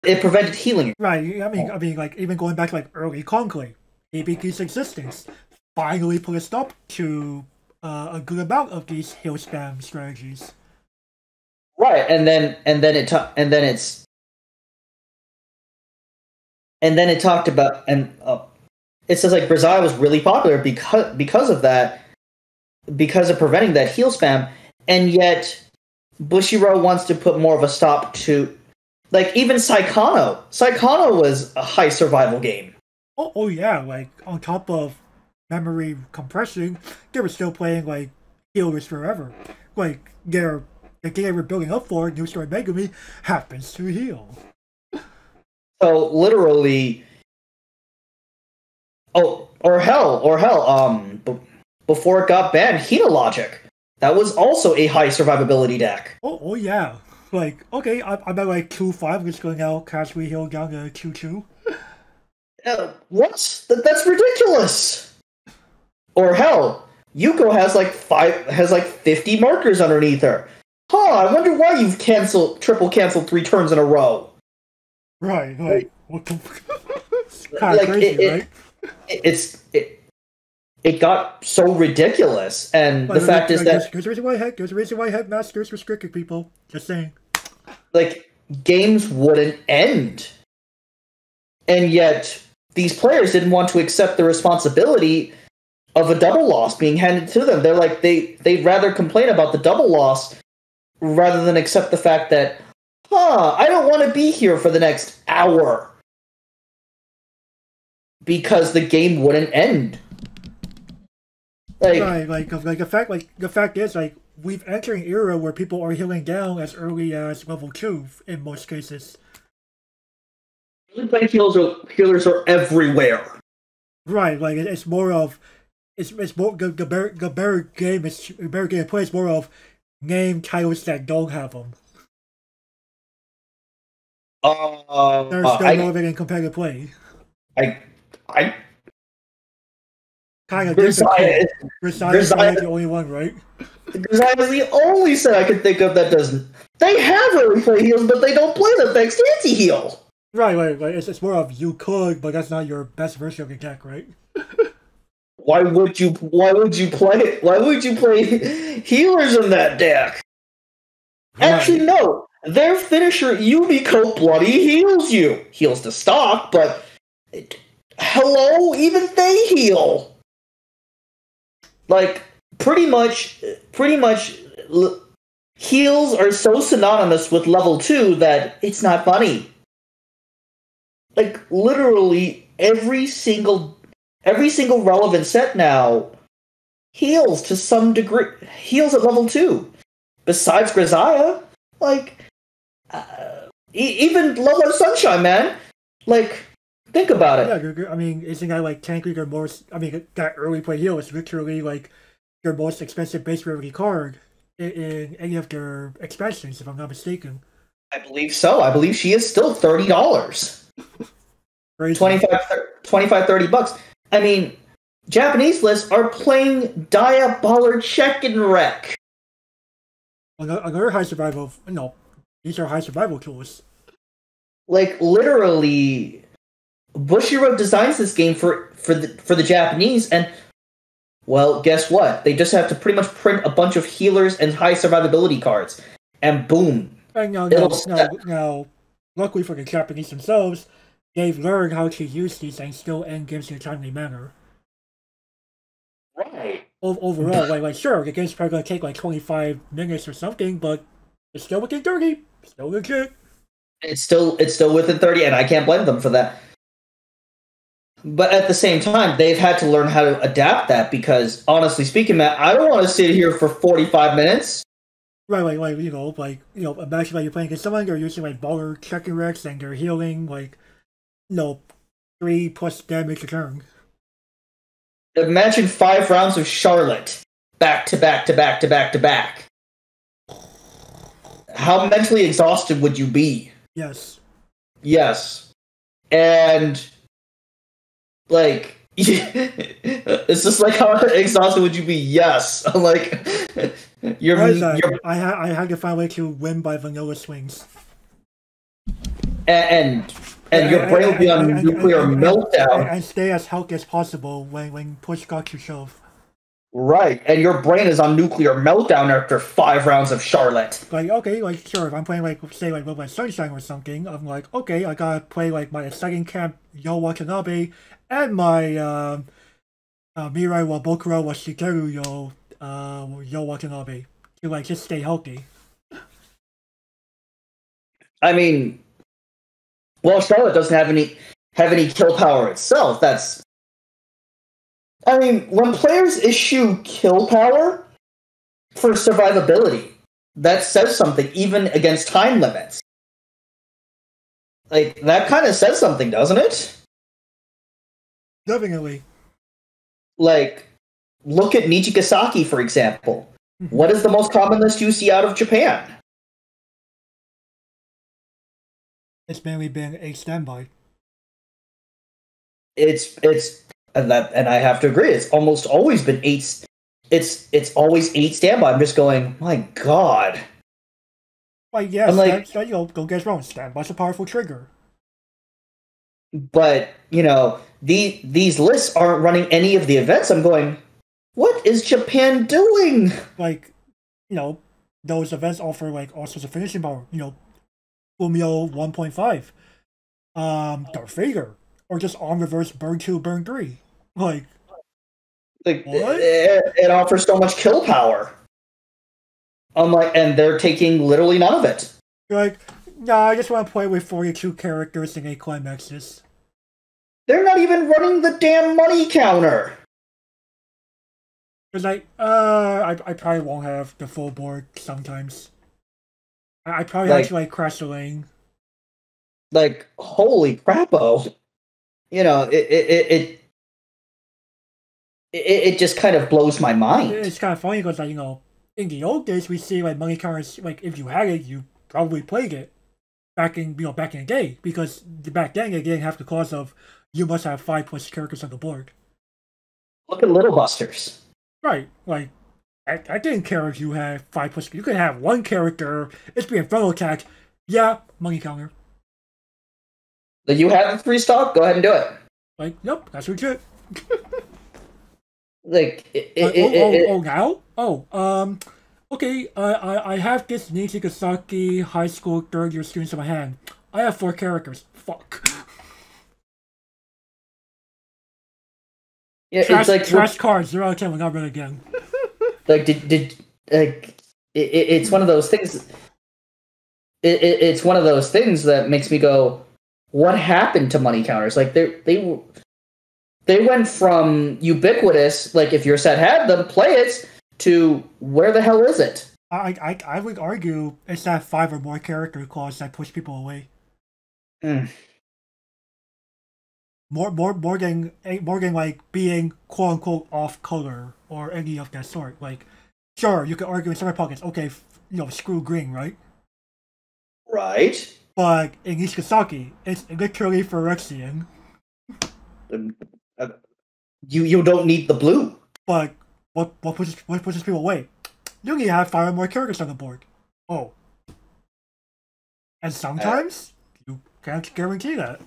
It prevented healing. Right. I mean, like, even going back to like early Conclave, ABK's existence finally put a stop to a good amount of these heal spam strategies. Right, and then it talked about, it says like Grisaya was really popular because of that, because of preventing that heal spam, and yet Bushiroad wants to put more of a stop to, like, even Saikano. Saikano was a high survival game. Oh yeah, like, on top of memory compression, they were still playing like Healers Forever. Like, the game they were building up for, New Story Megami, happens to heal. So literally, before it got banned, Hina Logic. That was also a high survivability deck. Oh yeah. Like, okay, I'm at like 2-5, just going out, casually heal down to 2-2. What? That's ridiculous. Or hell, Yuko has like 50 markers underneath her. I wonder why you've triple canceled 3 turns in a row. Right, like, what the it's kind of crazy, right? It got so ridiculous, and the fact is that there's a reason why Headmasters restricted people. Just saying. Like, games wouldn't end, and yet these players didn't want to accept the responsibility of a double loss being handed to them. They're like they'd rather complain about the double loss rather than accept the fact that, I don't want to be here for the next hour because the game wouldn't end. Right, the fact is, like, we've entered an era where people are healing down as early as level 2 in most cases. Healers are everywhere. Right, like it's more of the better game of play is more of name titles that don't have them. They're still relevant in competitive play. I kind of different. Grisaya is the only one, right? Grisaya is the only set I can think of that doesn't. They have early play heals, but they don't play them thanks to anti-heal. Right. It's more of you could, but that's not your best version of your deck, right? Why would you play it? Why would you play healers in that deck? Right. Actually, no. Their finisher, Yumiko, bloody heals you. Heals the stock, but hello, even they heal. Like, pretty much, heals are so synonymous with level 2 that it's not funny. Like, literally, every single relevant set now heals to some degree. Heals at level 2. Besides Grisaya, like, even Level Sunshine, man. Like, think about it. Yeah, I mean, isn't that like technically their most? I mean, that early play heal is literally like their most expensive base rarity card in any of their expansions, if I'm not mistaken. I believe so. I believe she is still $30. 25, 30 bucks. I mean, Japanese lists are playing Diaboller Check and Wreck. Another high survival. No, these are high survival tools. Like, literally, Bushiroad designs this game for the Japanese, and, well, guess what? They just have to pretty much print a bunch of healers and high survivability cards, and boom. And now, luckily for the Japanese themselves, they've learned how to use these and still end games in a timely manner. Right. Overall, like sure, the game's probably going to take like 25 minutes or something, but it's still within 30. Still legit. It's still within 30, and I can't blame them for that. But at the same time, they've had to learn how to adapt that because, honestly speaking, Matt, I don't want to sit here for 45 minutes. Right, imagine like you're playing against someone, they're using like baller checking wrecks and they're healing 3+ damage a turn. Imagine 5 rounds of Charlotte back to back to back to back to back. How mentally exhausted would you be? Yes. And, like, it's just like, how exhausted would you be? Yes. Like, I had to find a way to win by vanilla swings. And your brain will be on nuclear meltdown. And stay as healthy as possible when push got to shove. Right, and your brain is on nuclear meltdown after 5 rounds of Charlotte. Like, okay, like, sure, if I'm playing, like, say, like, with my Sunshine or something, I'm like, okay, I gotta play, like, my second camp Yo Watanabe and my Mirai wa Bokura wa Shigeru Yo Watanabe to, like, just stay healthy. I mean, well, Charlotte doesn't have any kill power itself. I mean, when players issue kill power for survivability, that says something, even against time limits. Like, that kind of says something, doesn't it? Definitely. Like, look at Nijigasaki, for example. What is the most common list you see out of Japan? It's mainly been a standby. It's and I have to agree. It's almost always been 8. It's always 8 standby. I'm just going, my God. Like, yes, don't get us wrong. Standby's a powerful trigger. But, these lists aren't running any of the events. I'm going, what is Japan doing? Like, those events offer, like, all sorts of finishing power. Fumio 1.5. Darth Vader. Or just on reverse burn 2, burn 3. Like what? It offers so much kill power. I'm like, and they're taking literally none of it. You're like, nah, I just want to play with 42 characters in a climaxes. They're not even running the damn money counter. It's like, I probably won't have the full board sometimes. I probably have to, like, crash the lane. Like, holy crap-o. It just kind of blows my mind. It's kind of funny because, like, in the old days, we see, like, money counters, like, if you had it, you probably played it back in the day, because back then they didn't have the cost of you must have 5+ characters on the board. Look at Little Busters. Right, like, I didn't care if you had 5+. You could have one character, it's being frontal attack, yeah, money counter. You have the 3 stock, go ahead and do it. Like, nope, that's legit. Like, now? Okay, I have this Nijigasaki high school 3rd-year students in my hand. I have 4 characters. Fuck. Yeah, trash, it's like trash cards. 0 out of 10 will not run again. Like, it's one of those things. It's one of those things that makes me go, what happened to money counters? Like, they went from ubiquitous, like, if your set had them, play it, to where the hell is it? I would argue it's that 5 or more character clause that push people away. More than like being quote unquote off color or any of that sort. Like, sure, you could argue in some pockets, okay, screw green, right? Right. But in Nijigasaki, it's literally Phyrexian. You don't need the blue. But what pushes people away? You need to have 5 or more characters on the board. Oh. And sometimes you can't guarantee that.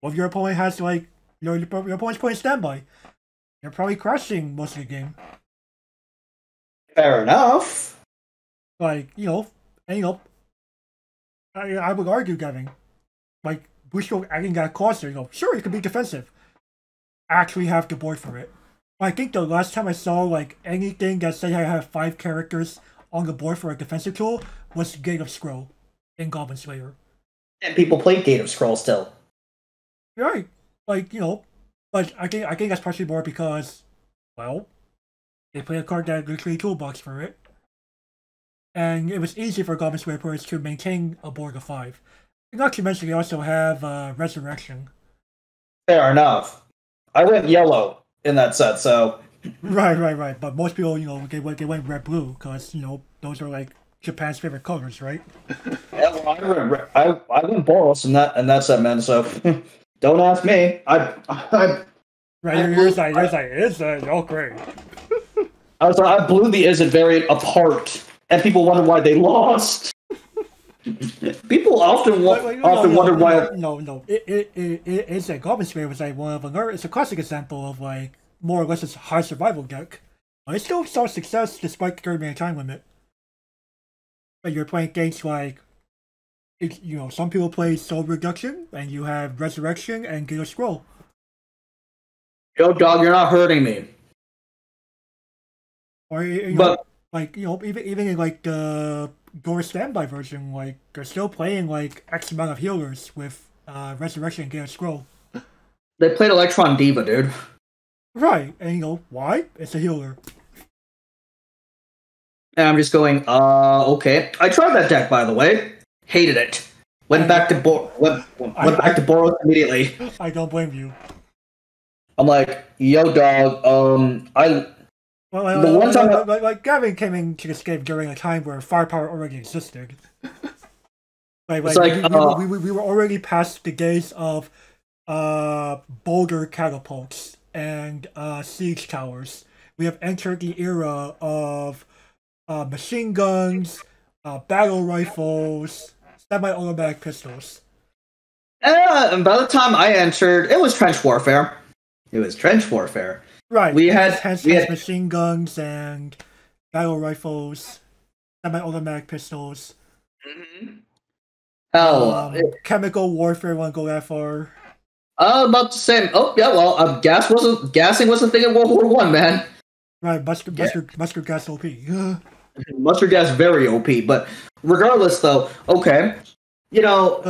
Well, if your opponent has, like, your opponent's playing standby, you're probably crashing most of the game. Fair enough. Like, I would argue, Gavin, like, Bushido adding that cost there, sure, you can be defensive. Actually have the board for it. I think the last time I saw, like, anything that said I have 5 characters on the board for a defensive tool was Gate of Scroll in Goblin Slayer. And people play Gate of Scroll still. Right. Like, but I think that's partially more because, well, they play a card that literally toolbox for it. And it was easy for Goblin Slayer players to maintain a board of 5. And not to mention they also have Resurrection. Fair enough. I went yellow in that set, so... Right. But most people, they went red-blue, because, those are, like, Japan's favorite colors, right? Yeah, well, I went Boros in that set, man, so... Don't ask me. Right, yours like, is great. I blew the Izzet variant apart, and people wonder why they lost. People often wonder why. No. It's like Goblin Slayer was like one of them. It's a classic example of, like, more or less a high survival deck. But it still saw success despite the 30-minute time limit. But you're playing games like, some people play Soul Reduction, and you have Resurrection and Gate of Scroll. Yo, dog, you're not hurting me. Or, even in, like, the Door Standby version, like, they're still playing, like, X amount of healers with Resurrection and Gate of Scroll. They played Electron Diva, dude. Right, and why? It's a healer. And I'm just going, okay. I tried that deck, by the way. Hated it. Went back to Boros immediately. I don't blame you. I'm like, yo, dog. Well, one time, like Gavin came into this game during a time where firepower already existed. we were already past the days of boulder catapults and siege towers. We have entered the era of machine guns, battle rifles, semi-automatic pistols. And by the time I entered, it was trench warfare. Right. We had machine guns and battle rifles, semi-automatic pistols. Mm-hmm. Chemical warfare won't go that far. About the same. Oh yeah, well, gassing wasn't a thing in World War One, man. Right, mustard gas OP. Mustard gas very OP, but regardless, though, okay, you know,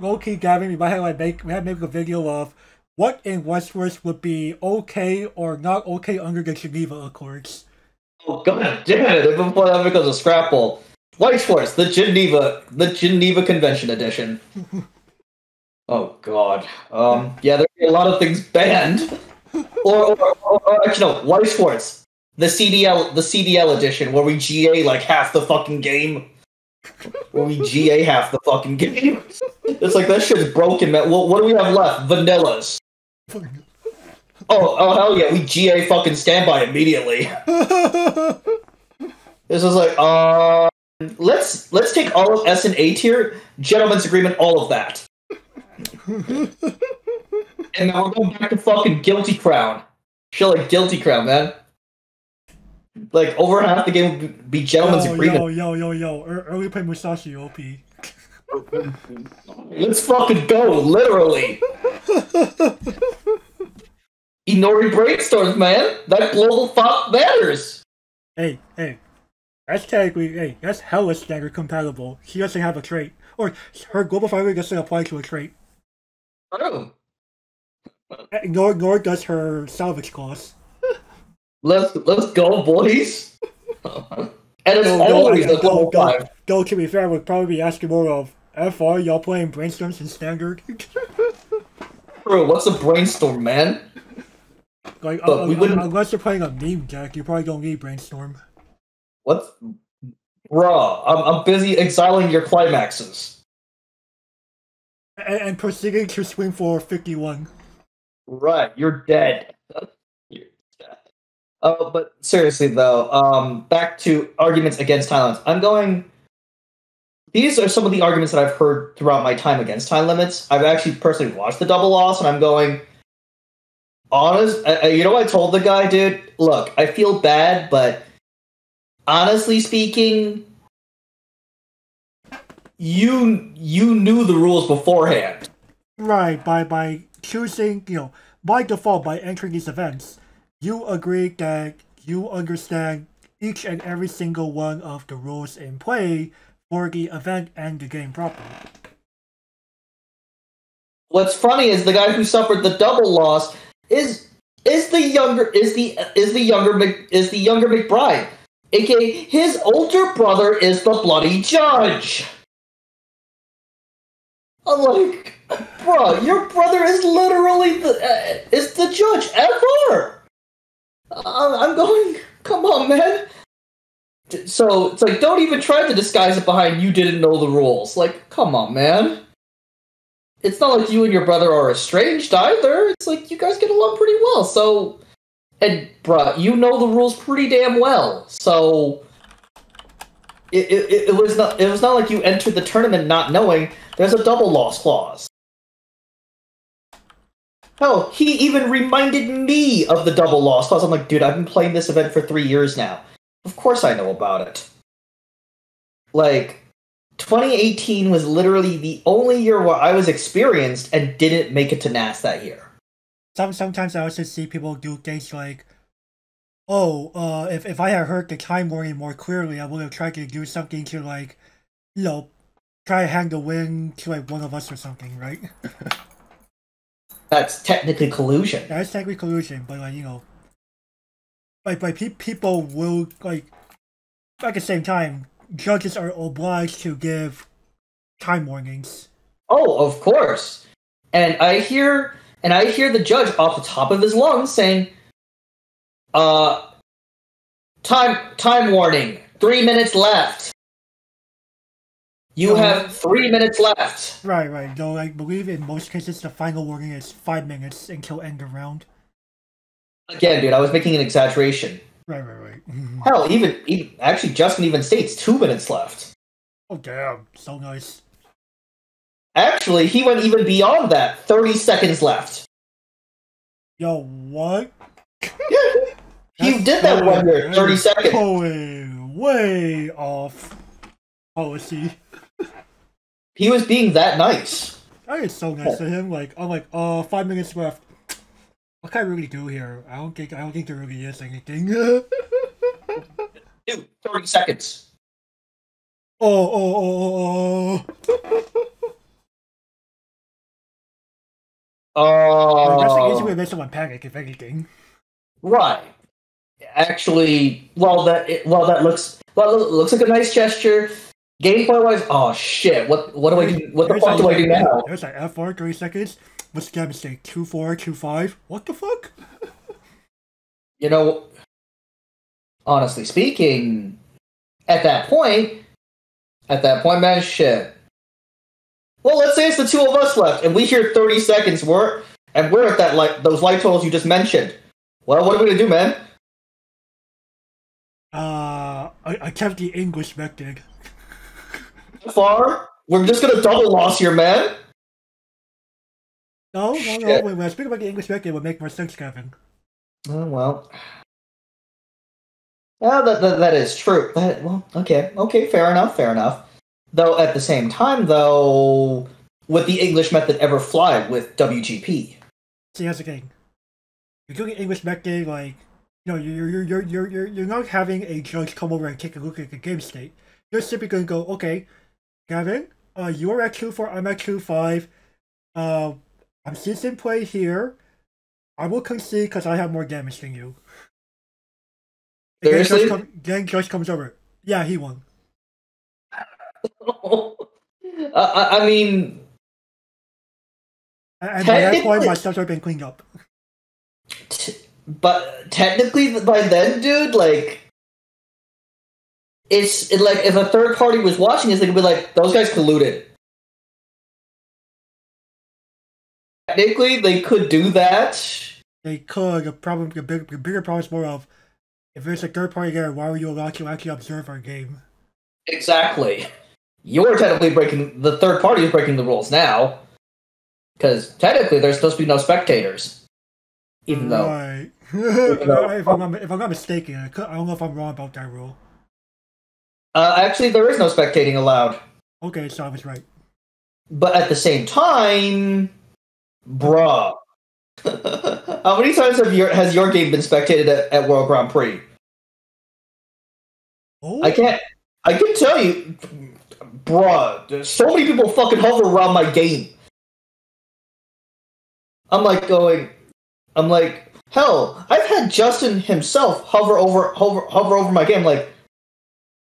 low-key, Gavin, we might have make a video of what in Weiss Schwarz would be okay or not okay under the Geneva Accords. Oh god damn it! Before that becomes a scrapple. Weiss Schwarz, the Geneva Convention edition. Oh god. Yeah, there'd be a lot of things banned. Or actually no, Weiss Schwarz, the CDL edition, where we GA like half the fucking game. It's like that shit's broken, man. What do we have left? Vanillas. Oh hell yeah, we GA fucking standby immediately. This is like, let's take all of S and A tier, gentleman's agreement, all of that. And now we're going back to fucking Guilty Crown. Shit like Guilty Crown, man. Like, over half the game would be gentleman's agreement. Yo. Early play Musashi OP. Let's fucking go, literally. Inori brainstorms, man. That global fuck matters. Hey. That's technically, that's hella standard compatible. She doesn't have a trait. Or her global fiber doesn't apply to a trait. Oh. Nor does her salvage clause. Let's go, boys. And it's always a global 5. Though, to be fair, I would probably be asking more of, FR, y'all playing brainstorms in standard? Bro, what's a brainstorm, man? Like, unless you're playing a meme deck, you probably don't need brainstorm. What's... Bruh, I'm busy exiling your climaxes. And proceeding to swing for 51. Right, you're dead. You're dead. But seriously though, back to arguments against time limits. I'm going... These are some of the arguments that I've heard throughout my time against time limits. I've actually personally watched the double loss, and I'm going... you know what I told the guy, dude? Look, I feel bad, but... Honestly speaking... You knew the rules beforehand. Right, by choosing, by default, by entering these events, you agree that you understand each and every single one of the rules in play for the event and the game proper. What's funny is the guy who suffered the double loss is the younger McBride, aka his older brother is the bloody judge. I'm like, bro, your brother is literally the judge ever. I'm going, come on, man. So it's like, don't even try to disguise it behind you didn't know the rules. Like, come on, man. It's not like you and your brother are estranged either. It's like you guys get along pretty well. So, and bruh, you know the rules pretty damn well. So it was not like you entered the tournament not knowing there's a double loss clause. Hell, he even reminded me of the double loss clause. I'm like, dude, I've been playing this event for 3 years now. Of course I know about it. Like, 2018 was literally the only year where I was experienced and didn't make it to NAS that year. Sometimes I also see people do things like, if I had heard the time warning more clearly, I would have tried to do something to, like, try to hand the win to, like, one of us or something, right? That's technically collusion. That's technically collusion, but, people will, at the same time, judges are obliged to give time warnings. Oh, of course. And I hear and I hear the judge off the top of his lungs saying, time warning, 3 minutes left. You have 3 minutes left. Right. Though I believe in most cases the final warning is 5 minutes until end of round. Again, dude, I was making an exaggeration. Right. Hell, even actually, Justin even states 2 minutes left. Oh damn, so nice. Actually, he went even beyond that. 30 seconds left. Yo, what? He did that one year, 30 seconds. Way off policy. He was being that nice. That is so nice of him. Like, I'm like, 5 minutes left. What can I really do here? I don't think there really is anything. Dude, 30 seconds. Oh. That's the easy way to make someone panic, if anything. Right. Actually, that looks like a nice gesture. Gameplay wise, oh shit! What do I do? What the fuck do I do now? There's like F4, 30 seconds. What's the mistake? 2-4, 2-5. What the fuck? You know, honestly speaking, at that point, man, shit. Well, let's say it's the two of us left, and we hear 30 seconds. We're at that those light totals you just mentioned. Well, what are we gonna do, man? Attempt the English method. So far, we're just gonna double loss here, man. No. Wait. Speaking about the English method, would make more sense, Gavin. Oh well. Yeah, that is true. Okay, fair enough. Though at the same time, though, would the English method ever fly with WGP? See, that's the thing. You're doing English method, like, no, you're not having a judge come over and take a look at the game state. You're simply going to go, okay, Gavin, you're at 2-4, I'm at 2-5. I'm seeing play here. I will concede because I have more damage than you. Seriously? Then judge comes over. Yeah, he won. I mean... And by that point, my stuff's already been cleaned up. But technically, by then, dude, like... It's like, if a third party was watching this, they could be like, those guys colluded. Technically, they could do that. They could. The bigger problem is more of, if there's a third party there, why were you allowed to actually observe our game? Exactly. You're technically the third party is breaking the rules now. Because technically, there's supposed to be no spectators. Even though. Right. If I'm not mistaken, I don't know if I'm wrong about that rule. Actually, there is no spectating allowed. Okay, so I was right. But at the same time, bruh. How many times has your game been spectated at World Grand Prix? Oh. I can tell you, bruh, so many people fucking hover around my game. I'm like, hell, I've had Justin himself hover over my game, like,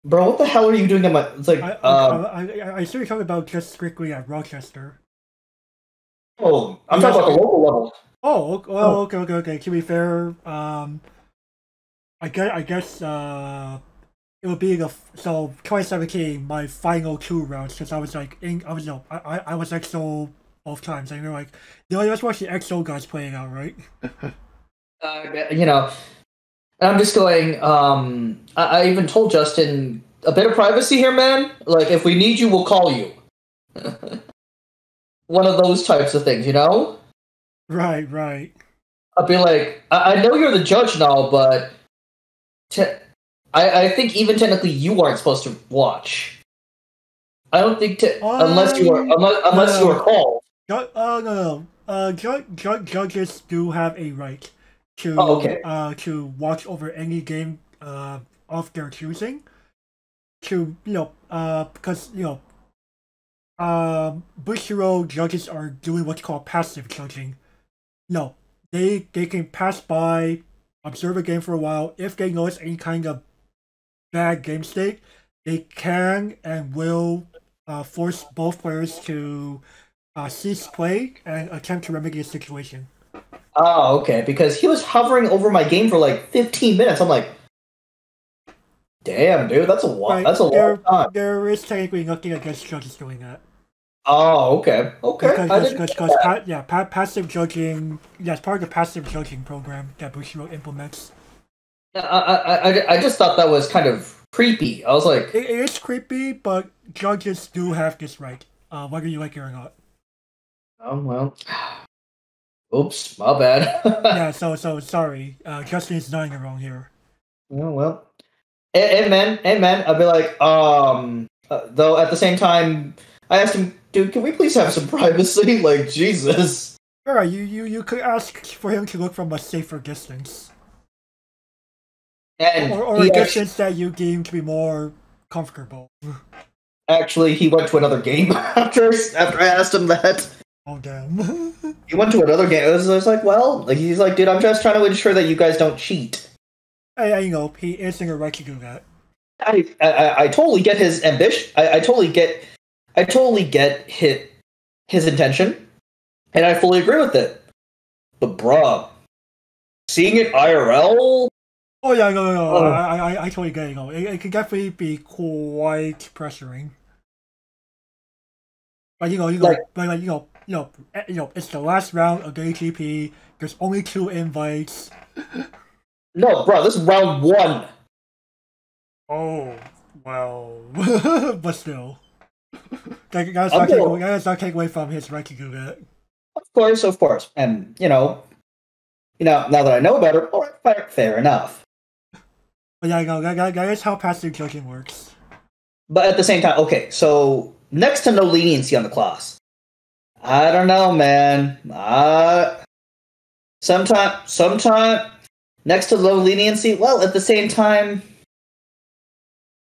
bro, what the hell are you doing at my... It's like, I assume you're talking about just strictly at Rochester. Oh, I'm talking about the local level. Oh, okay. To be fair, I guess it would be 2017, my final 2 rounds, because I was like, I was EXO both times, and you're like, let's watch the EXO guys playing out, right? You know, and I'm just going, I even told Justin, a bit of privacy here, man. Like, if we need you, we'll call you. One of those types of things, you know? Right. I'll be like, I know you're the judge now, but I think even technically you aren't supposed to watch. I don't think unless you are called. No. Judges do have a right to to watch over any game of their choosing. To because Bushiroad judges are doing what's called passive judging. No, they can pass by, observe a game for a while. If they notice any kind of bad game state, they can and will force both players to cease play and attempt to remedy the situation. Oh, okay. Because he was hovering over my game for like 15 minutes. I'm like, damn, dude, that's a Right, that's a long time. there is technically nothing against judges doing that. Oh, okay, okay. I didn't. Passive judging, yeah, it's part of the passive judging program that Bushiroad implements. I just thought that was kind of creepy. I was like, It is creepy, but judges do have this right, whether you like it or not. oh well. Oops, my bad. Yeah, so sorry. Justin is not in the wrong here. Oh well. Amen, amen. I'd be like, though at the same time, I asked him, dude, can we please have some privacy? Like, Jesus. Alright, you could ask for him to look from a safer distance. And Or a distance that you deem to be more comfortable. Actually, he went to another game after I asked him that. Oh, damn. He went to another game. I was like, well, like, he's like, dude, I'm just trying to ensure that you guys don't cheat. Hey, you know, he is in the right to do that. I totally get his ambition. I totally get his intention, and I fully agree with it. But bruh, seeing it IRL. Oh yeah, no. I totally get it. You know, it can definitely be quite pressuring. But it's the last round of the AGP. There's only 2 invites. No, bro, this is round 1. Oh, well, but still, gotta start taking away from his right to do that. Of course, and now that I know better, all right, fair enough. But yeah, that is how passive judging works. But at the same time, okay, so next to no leniency on the class. I don't know, man. Sometime next to low leniency. Well, at the same time,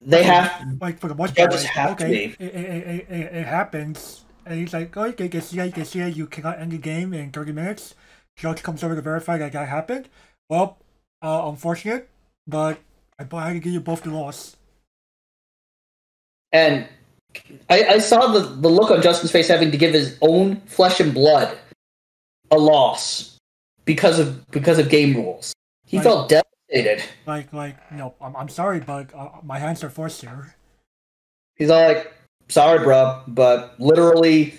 they have like for the most part. Okay, it happens, and he's like, "Oh, you can see you cannot end the game in 30 minutes." Judge comes over to verify that happened. Well, unfortunate, but I had to give you both the loss. And I saw the look on Justin's face, having to give his own flesh and blood a loss because of game rules. He felt devastated. I'm sorry, but my hands are forced here. He's all like, sorry, bro, but literally,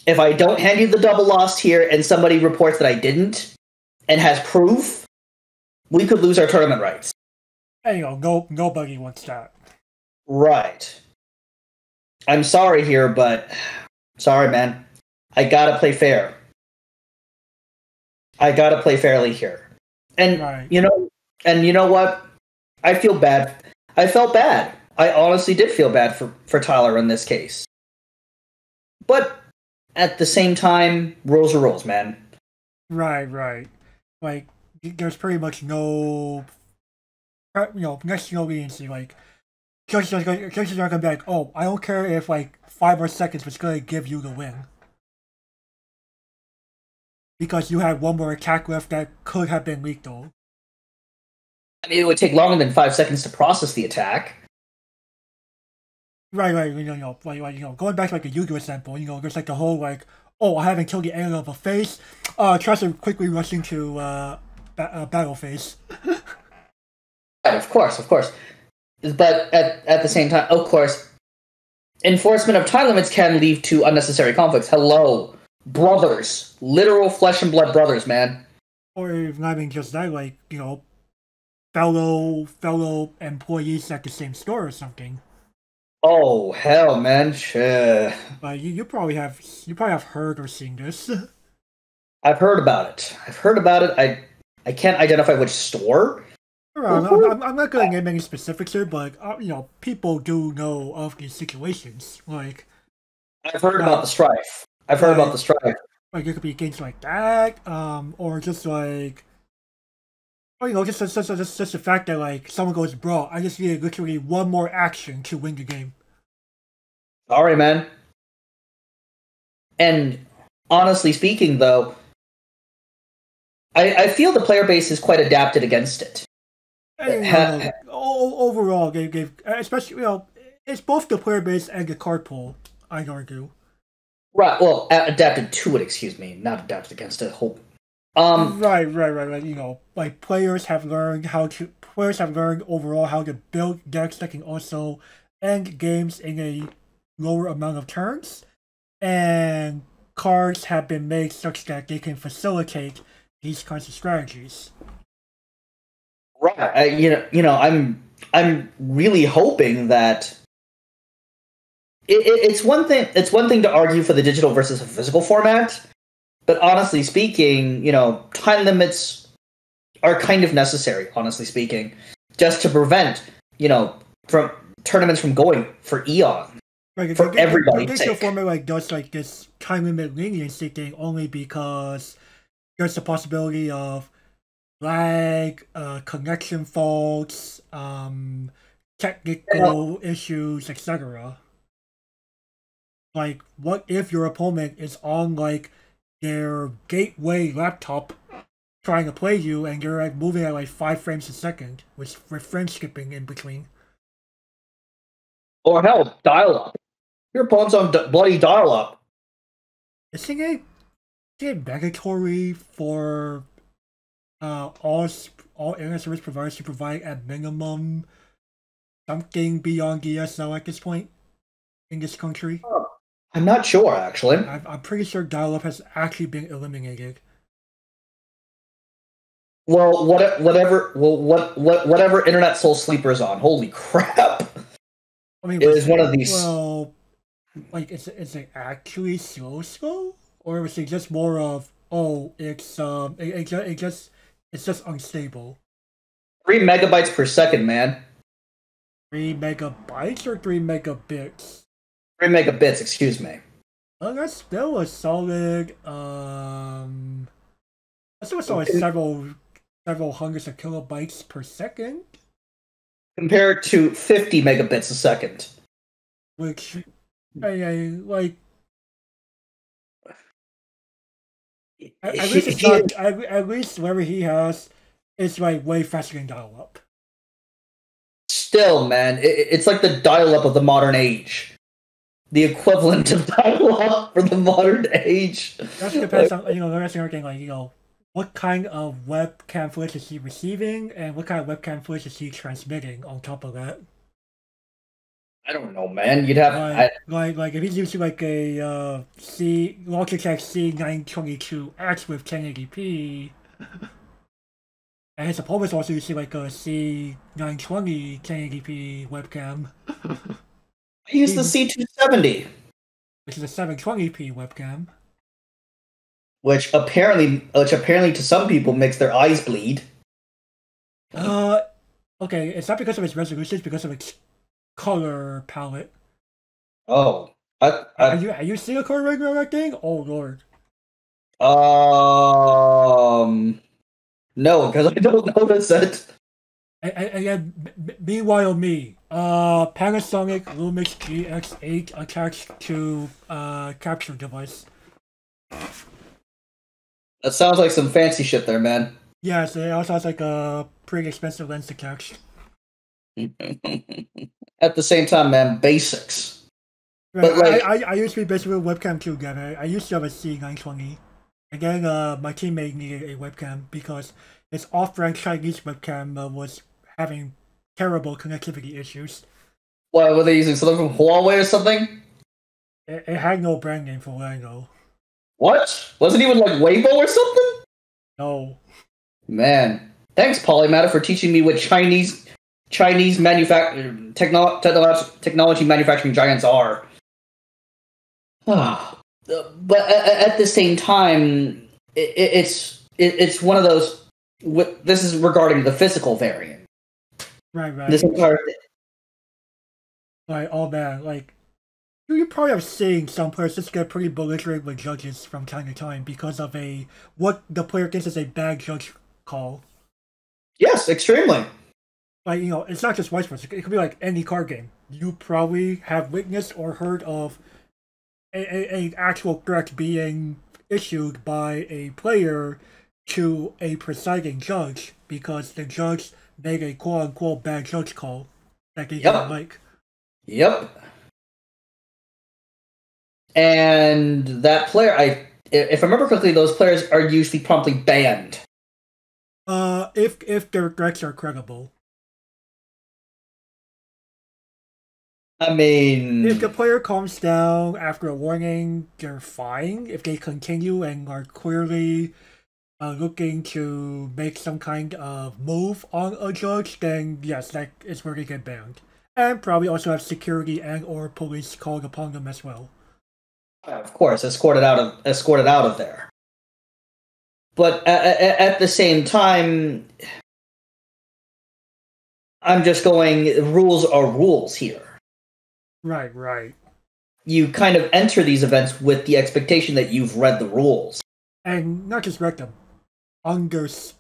if I don't hand you the double loss here and somebody reports that I didn't and has proof, we could lose our tournament rights. Hey, nobody wants that. Right. I'm sorry here, but sorry, man. I gotta play fair. I gotta play fairly here. And you know what? I feel bad. I felt bad. I honestly did feel bad for Tyler in this case. But at the same time, rules are rules, man. Right. Like, there's pretty much no, next to no leniency. Like, judges are gonna be like, oh, I don't care if 5 more seconds was gonna give you the win. Because you had one more attack left that could have been lethal. I mean, it would take longer than 5 seconds to process the attack. Right. Going back to the Yu-Gi-Oh example, there's the whole oh, I haven't killed the enemy of a face. Tries to quickly rush into battle phase. Right, of course. But at the same time, of course, enforcement of time limits can lead to unnecessary conflicts. Hello, brothers, literal flesh and blood brothers, man. Or if not even just that, fellow employees at the same store or something. Oh hell, man! Shit. You probably have heard or seen this. I've heard about it. I can't identify which store. I'm not going to name any specifics here, but people do know of these situations. I've heard about the strife. It could be games like that, or just just the fact that someone goes, bro, I just need literally one more action to win the game. Sorry, man. And honestly speaking, though, I feel the player base is quite adapted against it. Overall, gave especially it's both the player base and the card pool, I'd argue. Right. Well, adapted to it. Excuse me, not adapted against it. Hope. Right. Like, like players have learned overall how to build decks that can also end games in a lower amount of turns, and cards have been made such that they can facilitate these kinds of strategies. Right. I'm really hoping that it's one thing. It's one thing to argue for the digital versus a physical format, but honestly speaking, time limits are kind of necessary. Honestly speaking, just to prevent from tournaments from going for eon. Right, for everybody. The digital format does this time limit leniency thing only because there's the possibility of lag, connection faults, technical issues, etc. Like, what if your opponent is on their gateway laptop trying to play you, and you're moving at 5 frames a second with frame skipping in between? Or hell, dial up. Your opponent's on bloody dial up. Isn't it mandatory for all internet service providers to provide at minimum something beyond DSL at this point in this country? I'm not sure, actually. I'm pretty sure dial-up has actually been eliminated. Well, whatever internet Soul Sleeper's on. Holy crap! I mean, it is one of these. Well, is it actually slow, or is it just more of it's just unstable? 3 megabytes per second, man. 3 megabytes or 3 megabits? 3 megabits, excuse me. Well, that's still a solid. That's still a solid several hundreds of kilobytes per second. Compared to 50 megabits a second. Which, at least it's not. At least whatever he has, it's way faster than dial-up. Still, man, it's like the dial-up of the modern age. The equivalent of dial-up for the modern age. That depends on everything what kind of webcam footage is he receiving, and what kind of webcam footage is he transmitting on top of that. I don't know, man. You'd have like if he's using a Logitech C922X with 1080p, and his opponent's also using a C920 1080p webcam. I use the C270, which is a 720p webcam. Which apparently to some people makes their eyes bleed. Okay, it's not because of its resolution, it's because of its color palette. Oh. Are you seeing a color rendering on that thing? Oh lord. No, because I don't notice it. And meanwhile, Panasonic Lumix GX8 attached to capture device. That sounds like some fancy shit there, man. Yes, it also has a pretty expensive lens attached. At the same time, man, basics. Right, but I used to be basically a webcam too, Gavin. I used to have a C920. And then my teammate needed a webcam because his off-brand Chinese webcam was having terrible connectivity issues. What, were they using something from Huawei or something? It had no brand name for what I know. What? Wasn't even Weibo or something? No. Man. Thanks, Polymatter, for teaching me what Chinese technology manufacturing giants are. But at the same time, it's one of those. This is regarding the physical variant. Right. This entire thing. Oh man, you probably have seen some players just get pretty belligerent with judges from time to time because of what the player thinks is a bad judge call. Yes, extremely. It's not just Weiss Schwarz. It could be any card game. You probably have witnessed or heard of a actual threat being issued by a player to a presiding judge because the judge made a quote-unquote bad judge call that they didn't like. Yep. And that player, if I remember correctly, those players are usually promptly banned. If their threats are credible. I mean, if the player calms down after a warning, they're fine. If they continue and are clearly looking to make some kind of move on a judge, then yes, that is where they get banned. And probably also have security and or police called upon them as well. Of course, escorted out of there. But at the same time, I'm just going, rules are rules here. Right. You kind of enter these events with the expectation that you've read the rules. And not just read them. There's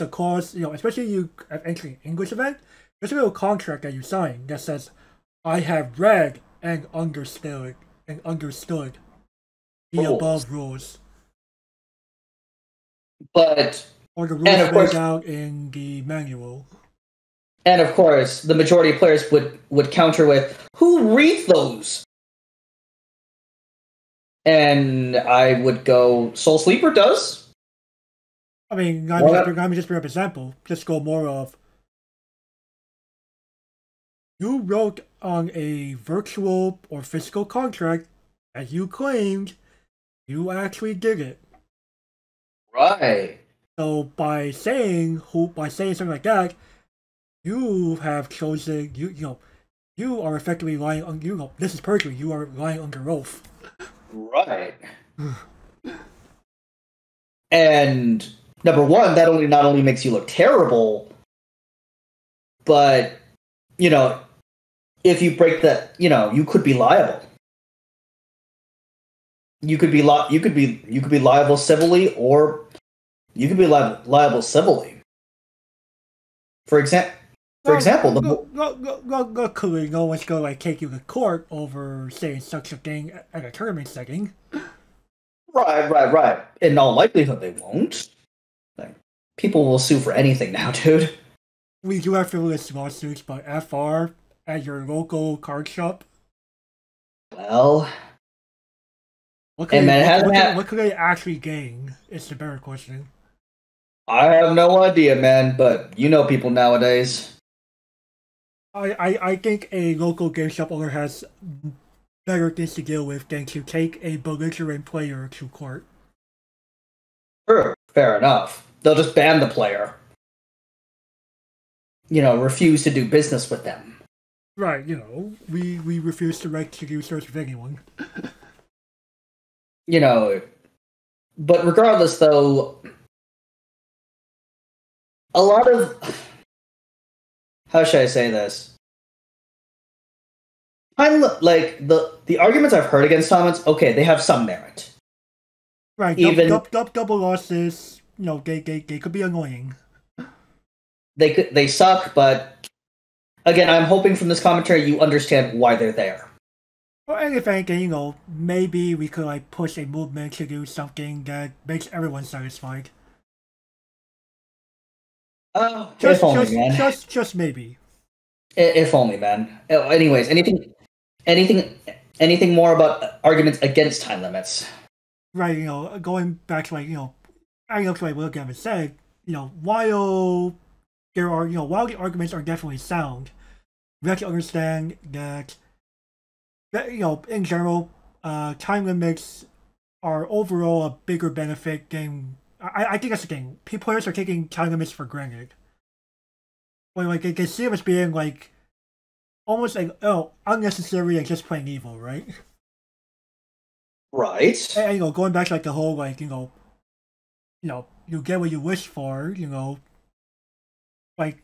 a clause, especially you at entering an English event, there's a little contract that you sign that says, I have read and understood the above rules. But or the rules laid out in the manual. And of course, the majority of players would counter with, who reads those? And I would go, Soul Sleeper does? I mean, let me just bring up an example. Just go more of, you wrote on a virtual or physical contract that you claimed you actually did it. Right. So by saying something like that, you have chosen you are effectively lying on this is perjury. You are lying under oath. Right. And number one, that not only makes you look terrible, but if you break that, you could be liable. You could be liable civilly, or you could be liable civilly. For example, luckily, no one's gonna take you to court over saying such a thing at a tournament setting. Right. In all likelihood, they won't. People will sue for anything now, dude. We do have frivolous lawsuits, but FR at your local card shop. Well, what could they actually gain? Is the better question. I have no idea, man. But people nowadays. I think a local game shop owner has better things to deal with than to take a belligerent player to court. Sure, fair enough. They'll just ban the player. Refuse to do business with them. Right, we refuse to do search with anyone. But regardless, though, a lot of... How should I say this? The arguments I've heard against tournaments, okay, they have some merit. Right, double losses, they could be annoying. They suck, but again, I'm hoping from this commentary you understand why they're there. Well, and if anything, maybe we could push a movement to do something that makes everyone satisfied. If only, man. Just maybe. If only, man. Anyways, anything more about arguments against time limits? Right, going back to I know what Gavin said, while the arguments are definitely sound, we have to understand that in general, time limits are overall a bigger benefit than I think that's the thing. Players are taking time limits for granted. They see them as being almost unnecessary and just plain evil, right? Right. And going back to the whole you get what you wish for, I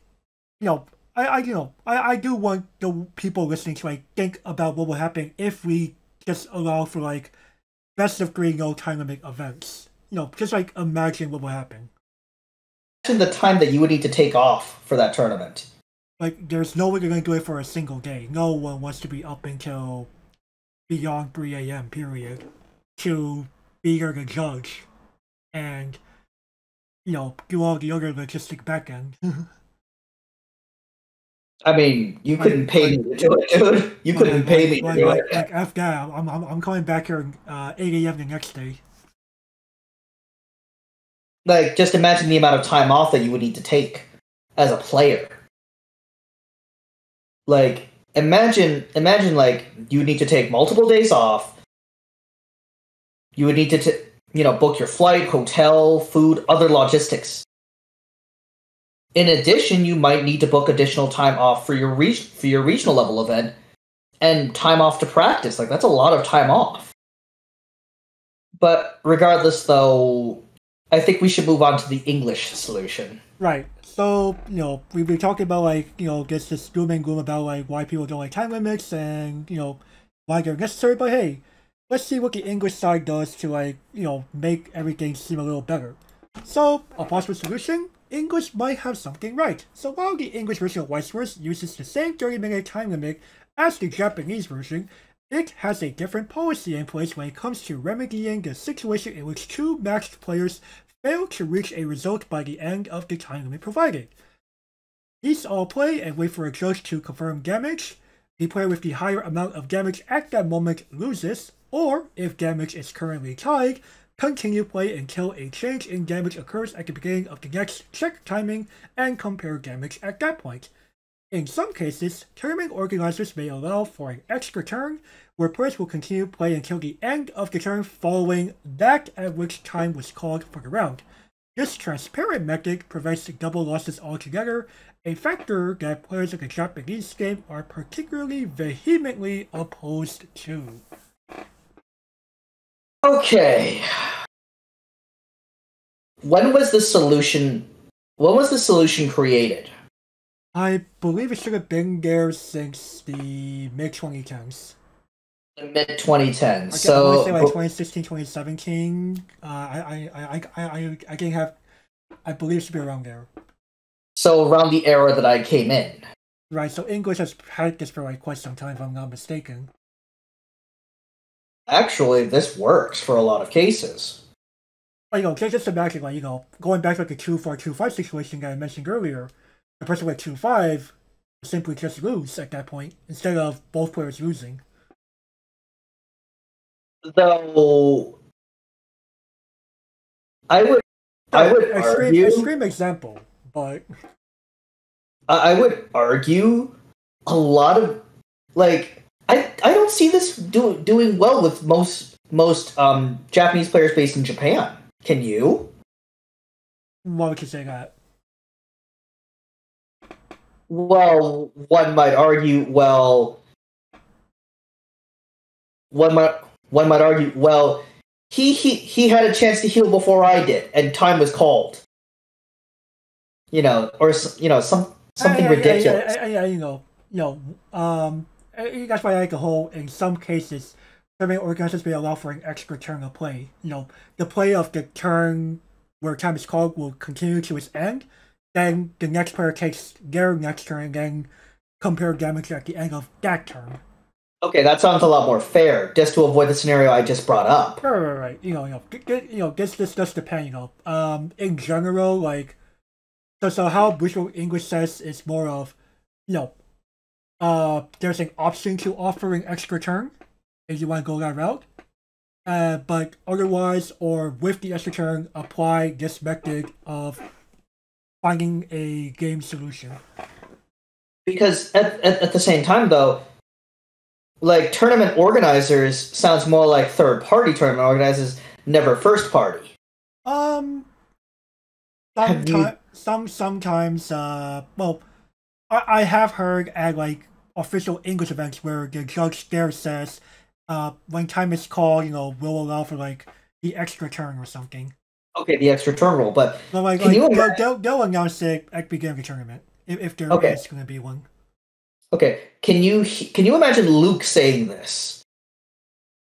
do want the people listening to think about what will happen if we just allow for best of 3 no time limit events. Just imagine what will happen. Imagine the time that you would need to take off for that tournament. There's no way you're going to do it for a single day. No one wants to be up until beyond 3 a.m. period to be there to judge and do all the other logistic back end. I mean, you couldn't pay me to do it, dude. You couldn't pay me to do it. Like F that. I'm coming back here 8 a.m. the next day. Like, just imagine the amount of time off that you would need to take as a player. Like, imagine, like, you would need to take multiple days off. You would need to, book your flight, hotel, food, other logistics. In addition, you might need to book additional time off for your regional level event and time off to practice. Like, that's a lot of time off. But regardless, though, I think we should move on to the English solution. Right. So, we've been talking about, like, this doom and gloom about, like, why people don't like time limits and, why they're necessary. But hey, let's see what the English side does to, like, make everything seem a little better. So, a possible solution? English might have something right. So while the English version of Weiss Schwarz uses the same 30-minute time limit as the Japanese version, it has a different policy in place when it comes to remedying the situation in which two matched players fail to reach a result by the end of the time limit provided. These all play and wait for a judge to confirm damage. The player with the higher amount of damage at that moment loses, or if damage is currently tied, continue play until a change in damage occurs at the beginning of the next check timing and compare damage at that point. In some cases, tournament organizers may allow for an extra turn, where players will continue play until the end of the turn following that at which time was called for the round. This transparent method prevents double losses altogether, a factor that players of the Japanese game are particularly vehemently opposed to. Okay. When was the solution created? I believe it should have been there since the mid-2010s. The mid-2010s. So, I want to say like 2016, 2017. I believe it should be around there. So around the era that I came in. Right, so English has had this for like quite some time, if I'm not mistaken. Actually, this works for a lot of cases. But, just imagine, like, going back to like the 2-4, 2-5 situation that I mentioned earlier, the person with 2-5 simply just lose at that point, instead of both players losing. Though, I would argue... Extreme example, but... I would argue a lot of, like, I don't see this doing well with most Japanese players based in Japan. Can you? Why would you say that? Well, one might argue, he had a chance to heal before I did, and time was called. Something ridiculous. That's why I like the whole, in some cases, tournament organizers may allow for an extra turn of play. The play of the turn where time is called will continue to its end, then the next player takes their next turn and then compare damage at the end of that turn. Okay, that sounds a lot more fair, just to avoid the scenario I just brought up. Right. This does depend, in general, like, so how Visual English says is more of, there's an option to offer an extra turn if you want to go that route. But otherwise, or with the extra turn, apply this method of finding a game solution. Because at the same time, though, like, tournament organizers sounds more like third-party tournament organizers, never first-party. Sometimes, I have heard at, like, official English events where the judge there says, when time is called, we'll allow for, like, the extra turn or something. Okay, the extra turn rule, but like they'll announce it at the beginning of the tournament if there is going to be one. Okay, can you imagine Luke saying this?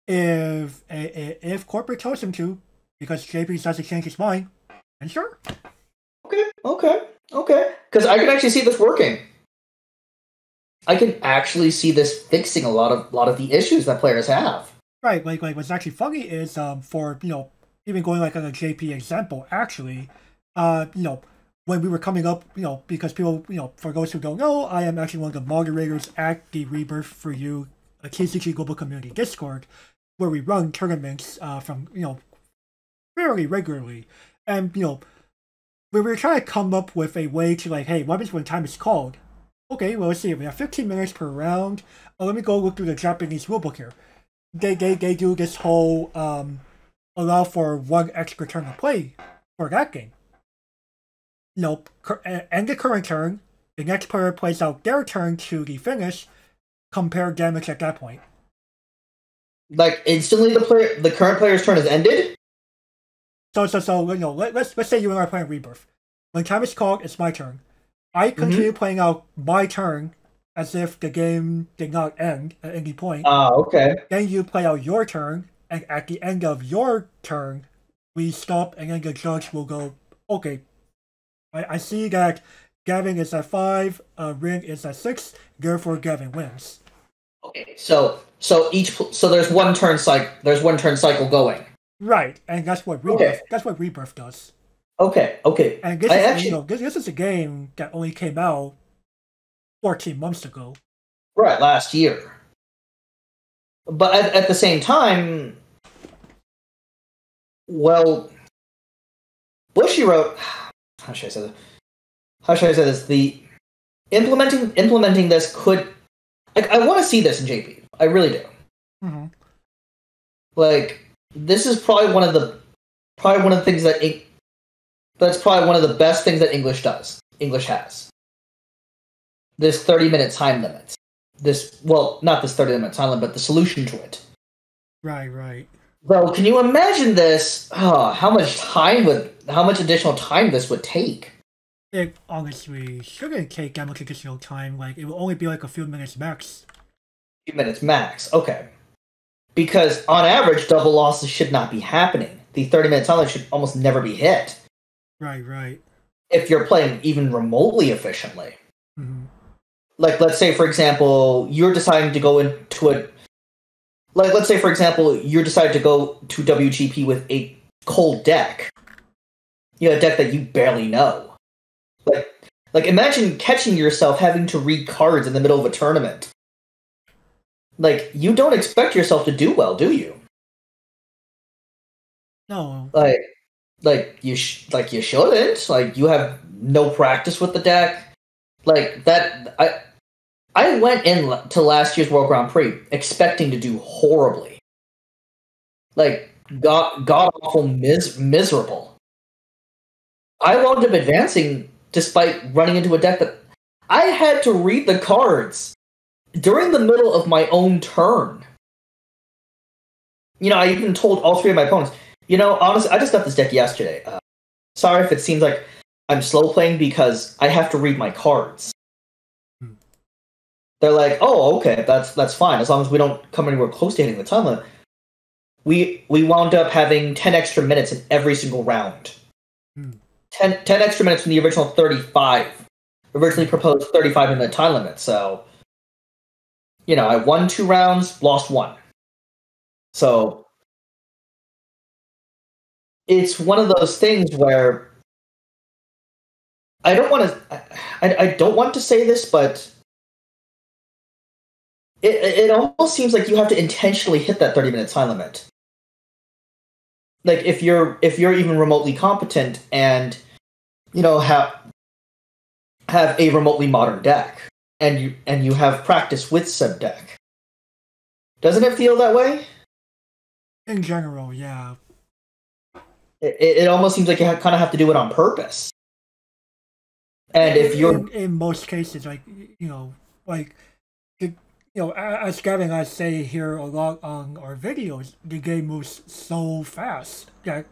If corporate tells him to, because JP decides to change his mind, then sure. Okay. Because I can actually see this working. I can actually see this fixing a lot of the issues that players have. Right, like what's actually funny is for even going like on a JP example, actually, when we were coming up, because people, for those who don't know, I am actually one of the moderators at the Rebirth for You, a TCG Global Community Discord, where we run tournaments from, fairly regularly. And, we were trying to come up with a way to, like, hey, what happens when time is called? Okay, well, let's see. We have 15 minutes per round. Let me go look through the Japanese rulebook here. They do this whole allow for one extra turn of play for that game. End the current turn. The next player plays out their turn to the finish. Compare damage at that point. Like instantly, the current player's turn is ended. So let's say you and I are playing Rebirth. When time is called, it's my turn. I continue playing out my turn as if the game did not end at any point. Okay. Then you play out your turn, and at the end of your turn, we stop, and then the judge will go, okay, I see that Gavin is at 5, Rin is at 6, therefore Gavin wins. Okay, so there's one turn cycle going. Right, and that's what Rebirth does. Okay. And this is a game that only came out 14 months ago. Right, last year. But at the same time, well, Bushy wrote, how should I say this? The implementing this could, like, I want to see this in JP. I really do. Mm-hmm. Like, this is probably one of the things that's probably one of the best things that English has. This 30-minute time limit. Not this 30-minute time limit, but the solution to it. Right. Well, can you imagine this? How much additional time this would take? It honestly shouldn't take that much additional time. Like, it will only be like a few minutes max. Okay. Because on average, double losses should not be happening. The 30-minute time limit should almost never be hit. Right. If you're playing even remotely efficiently. Mm-hmm. Like, let's say, for example, you're deciding to go into let's say, for example, you're deciding to go to WGP with a cold deck. A deck that you barely know. Like imagine catching yourself having to read cards in the middle of a tournament. Like, you don't expect yourself to do well, do you? No. Like you shouldn't. Like, you have no practice with the deck. Like, that, I went to last year's World Grand Prix expecting to do horribly. Like, god-awful miserable. I wound up advancing despite running into a deck that I had to read the cards during the middle of my own turn. I even told all three of my opponents, honestly, I just got this deck yesterday. Sorry if it seems like I'm slow playing because I have to read my cards. They're like, oh, okay, that's fine, as long as we don't come anywhere close to hitting the time limit. We wound up having 10 extra minutes in every single round. 10 extra minutes from the original 35. Originally proposed 35-minute time limit, so I won 2 rounds, lost 1. So it's one of those things where I don't want to say this, but it almost seems like you have to intentionally hit that 30-minute time limit. Like, if you're even remotely competent and have a remotely modern deck and you have practice with said deck. Doesn't it feel that way? In general, yeah. It almost seems like you kind of have to do it on purpose. And if you're in most cases, as Gavin and I say here a lot on our videos, the game moves so fast that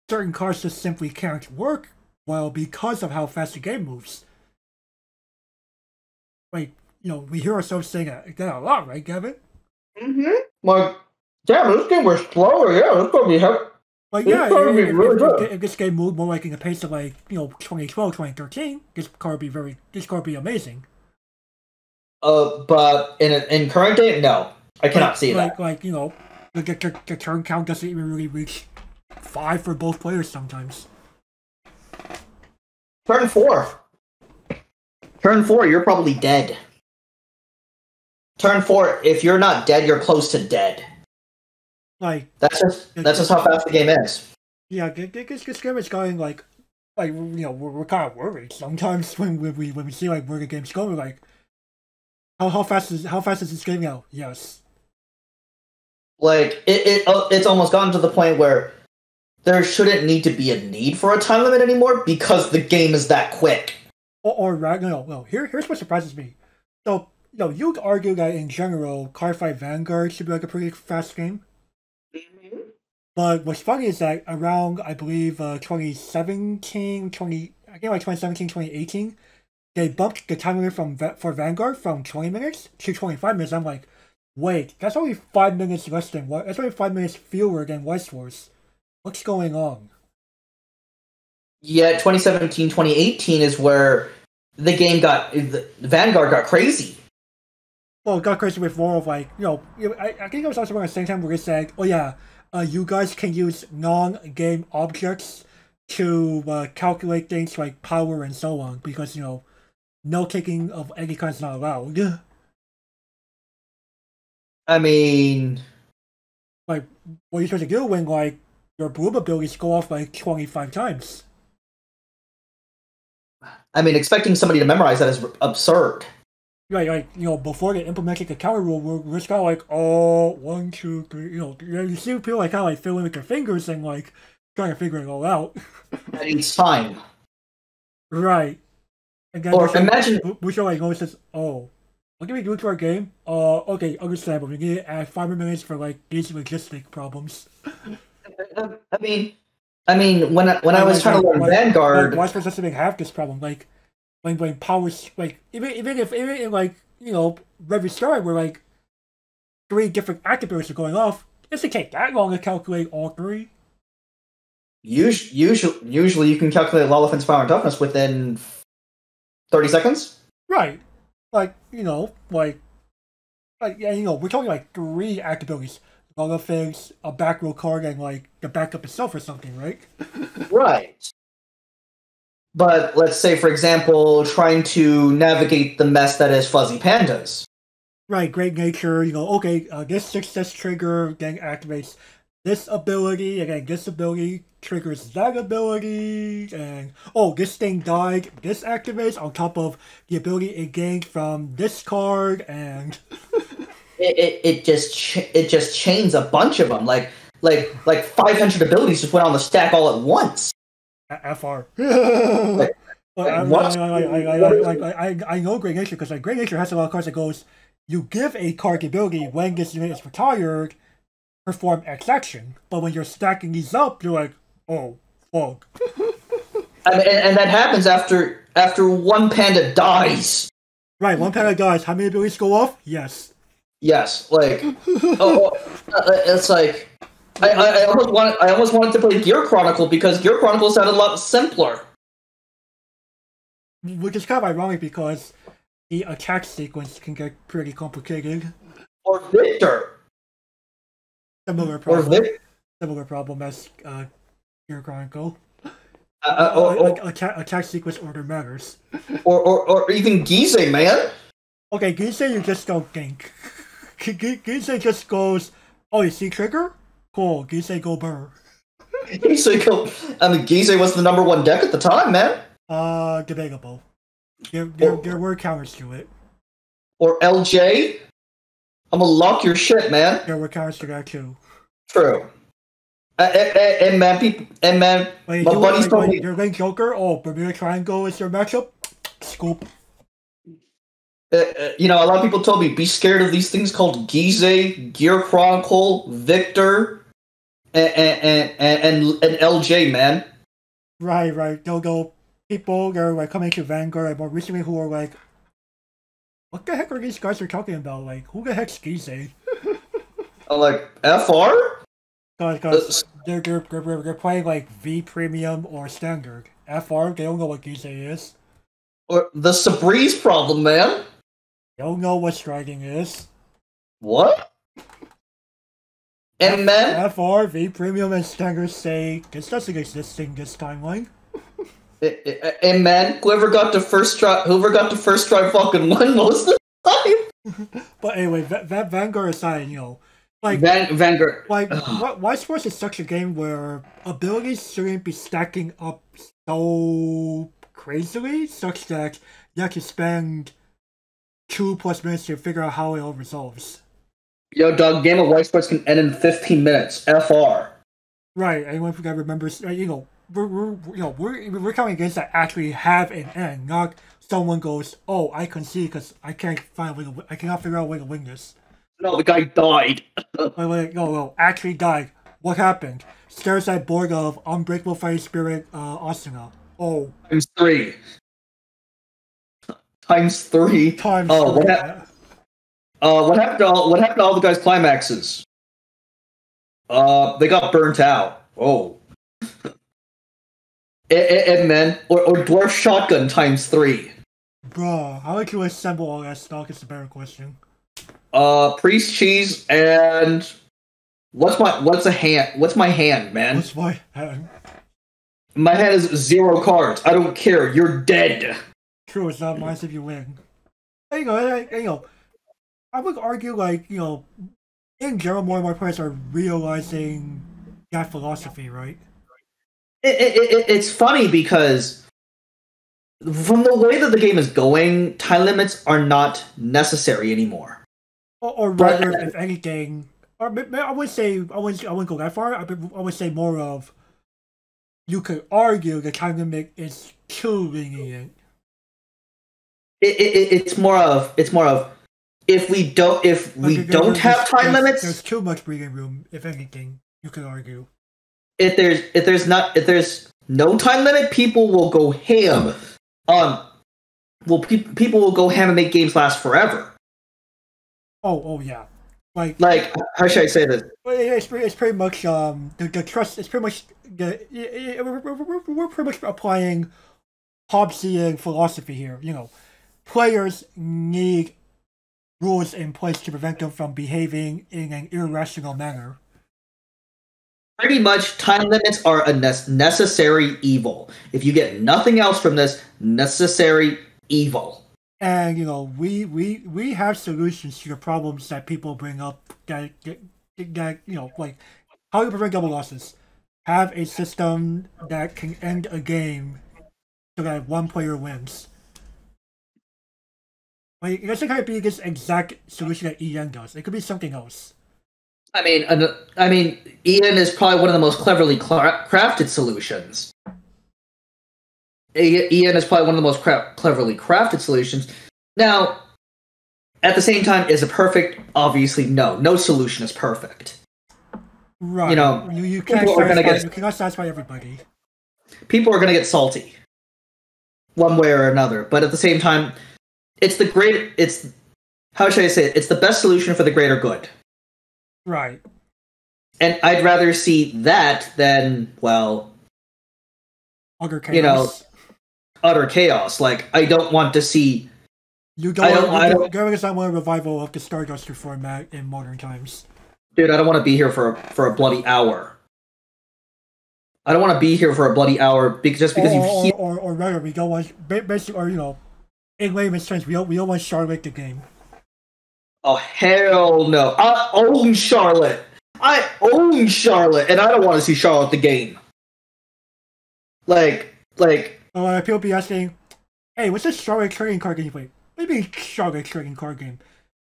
certain cards just simply can't work well because of how fast the game moves. We hear ourselves saying that a lot, right, Gavin? Mm-hmm. Like, damn, this game was slower. Yeah, it's gonna be hard. If this game moved more like in the pace of 2012, 2013, this card would be amazing. But in current day, no, I cannot see that. The turn count doesn't even really reach 5 for both players sometimes. Turn 4. Turn 4, you're probably dead. Turn 4, if you're not dead, you're close to dead. Like that's just how fast the game is. Yeah, this game is going like you know, we're kind of worried sometimes when we see like where the game's going. Like how fast is this game now? Yes. Like it's almost gotten to the point where there shouldn't need to be a need for a time limit anymore because the game is that quick. Or no. Here's what surprises me. So, you know, you'd argue that in general, Cardfight Vanguard should be like a pretty fast game. Mm-hmm. But what's funny is that around, I believe, 2017, 2018, they bumped the time limit for Vanguard from 20 minutes to 25 minutes. I'm like, wait, that's only 5 minutes less than what? That's only 5 minutes fewer than Weiss Schwarz. What's going on? Yeah, 2017, 2018 is where the Vanguard got crazy. Well, it got crazy with more of like, you know, I think it was also around the same time where they said, oh yeah, you guys can use non-game objects to calculate things like power and so on, because, you know, no taking of any kind is not allowed. I mean... Like, what are you supposed to do when, like, your bloom abilities go off like 25 times? I mean, expecting somebody to memorize that is absurd. Right, like, you know, before they implemented the counter rule, we're just kind of like, oh, 1, 2, 3, you know, you see people like kind of like filling with their fingers and like trying to figure it all out. At each time. Right. And then or imagine... we show like, notices, oh, what can we do to our game? Okay, understandable. We need to add 5 minutes for like these logistic problems. I mean, when I was trying to learn Vanguard... Why was just have this problem? Like, when powers, like, even in, like, you know, Revy Star, where, like, 3 different activators are going off, it doesn't take that long to calculate all 3. Usually you can calculate Law, Offense, Power, and Toughness within 30 seconds? Right. Like, you know, yeah, you know, we're talking, like, 3 activities. Law, Offense, a back row card, and, like, the backup itself or something, right? Right. But let's say, for example, trying to navigate the mess that is Fuzzy Pandas. Right, Great Nature, you know, okay, this success trigger then activates this ability, and then this ability triggers that ability, and, oh, this thing died, this activates on top of the ability it gained from this card, and... it just chains a bunch of them, like 500 abilities just went on the stack all at once. FR. Like, I know Great Nature because like Great Nature has a lot of cards that goes, you give a card the ability when this unit is retired, perform X action. But when you're stacking these up, you're like, oh, fuck. I mean, and that happens after one panda dies. Right, one panda dies. How many abilities go off? Yes. Yes, like it's like. I almost wanted to play Gear Chronicle because Gear Chronicle sounded a lot simpler. Which is kind of ironic because the attack sequence can get pretty complicated. Or Victor. Similar problem as Gear Chronicle. Attack sequence order matters. Or even Gize, man. Okay, Gize you just don't think. Gize just goes, oh, you see trigger? Cool, Gize go burr. Gize go... I mean, Gize was the #1 deck at the time, man. Debatable. There were counters to it. Or LJ? I'm gonna lock your shit, man. There were counters to that too. True. And man, my buddies told me... Your lane Joker? Oh, Bermuda Triangle is your matchup? Scoop. You know, a lot of people told me, be scared of these things called Gize, Gear Chronicle, Victor, and LJ, man. Right. They'll go people that are like coming to Vanguard more recently who are like, what the heck are these guys are talking about? Like, who the heck's Gize? I'm like, FR? Because they're playing like V Premium or Standard. FR, they don't know what Gize is. Or the Sabreeze problem, man. They don't know what striking is. What? And man, FR, V Premium, and Standard say this doesn't exist in this timeline. And man, whoever got the first try fucking won most of the time. But anyway, Vanguard aside, like Vanguard, like Weiss Schwarz is such a game where abilities shouldn't be stacking up so crazily, such that you have to spend 2+ minutes to figure out how it all resolves. Yo, dog, game of Weiss Schwarz can end in 15 minutes. FR. Right, anyone who remembers, we're coming against that actually have an end, not someone goes, oh, I concede because I can't find a way I cannot figure out a way to win this. No, the guy died. wait, no, actually died. What happened? Stares at board of Unbreakable Fighting Spirit, Asuna. Oh. Times 3. Times 3. Times oh, 3. What happened to all the guys' climaxes? They got burnt out. Oh. and then, or Dwarf Shotgun times 3. Bruh, how would you assemble all that stock is the better question. Priest cheese and what's my hand, man? What's my hand? My hand is 0 cards. I don't care. You're dead. True, it's not nice if you win. I would argue in general more and more players are realizing that philosophy, right? It's funny because from the way that the game is going, time limits are not necessary anymore. Or rather, if anything, or I wouldn't say I wouldn't go that far. I would say more of you could argue the time limit is too lenient. It's more of if we don't have time limits, there's too much breathing room. If anything, you could argue. If there's no time limit, people will go ham. People will go ham and make games last forever. Oh yeah. Like how should I say this? It's pretty much the trust. It's pretty much we're pretty much applying Hobbesian philosophy here. Players need rules in place to prevent them from behaving in an irrational manner. Pretty much, time limits are a necessary evil. If you get nothing else from this, necessary evil. And we have solutions to the problems that people bring up. That like how you prevent double losses. Have a system that can end a game so that one player wins. Like, it doesn't have to be this exact solution that EN does. It could be something else. I mean, EN is probably one of the most cleverly crafted solutions. EN is probably one of the most cleverly crafted solutions. Now, at the same time, is it perfect? Obviously, no. No solution is perfect. Right. You cannot satisfy everybody. People are going to get salty, one way or another. But at the same time, how should I say it? It's the best solution for the greater good. Right. And I'd rather see that than, well, utter chaos. Utter chaos. Like, I don't want to see. There is not one revival of the Starduster format in modern times. Dude, I don't want to be here for a bloody hour. I don't want to be here for a bloody hour just because or rather, we don't want basically, in layman's terms, we don't want Charlotte the game. Oh hell no! I own Charlotte, and I don't want to see Charlotte the game. People be asking, "Hey, what's this Charlotte trading card game you play?" Maybe Charlotte trading card game.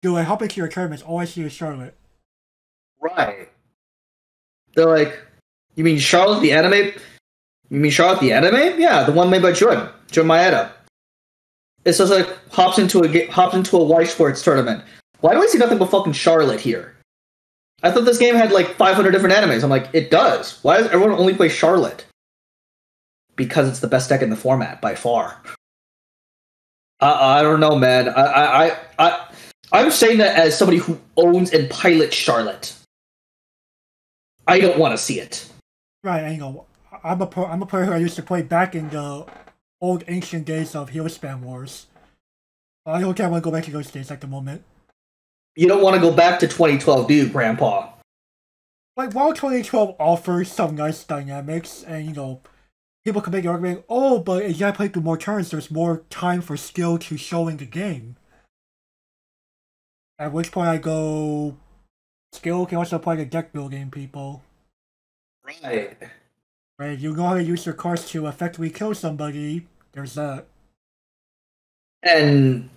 Do I hop into your tournaments? All I see is Charlotte. Right. They're like, you mean Charlotte the anime? You mean Charlotte the anime? Yeah, the one made by Jun Maeda. It's just like hops into a Weiss Schwarz tournament. Why do I see nothing but fucking Charlotte here? I thought this game had like 500 different animes. I'm like, it does. Why does everyone only play Charlotte? Because it's the best deck in the format by far. I don't know, man. I'm saying that as somebody who owns and pilots Charlotte. I don't want to see it. Right, I'm a player who I used to play back in the old ancient days of Hero Spam Wars. I don't want to go back to those days at the moment. You don't want to go back to 2012, do you, Grandpa? Like, while 2012 offers some nice dynamics, and, people can make the argument, oh, but if you gotta play through more turns, there's more time for skill to show in the game. At which point I go, skill can also apply to deck building, people. Right. Right, if you know how to use your cards to effectively kill somebody, there's that. And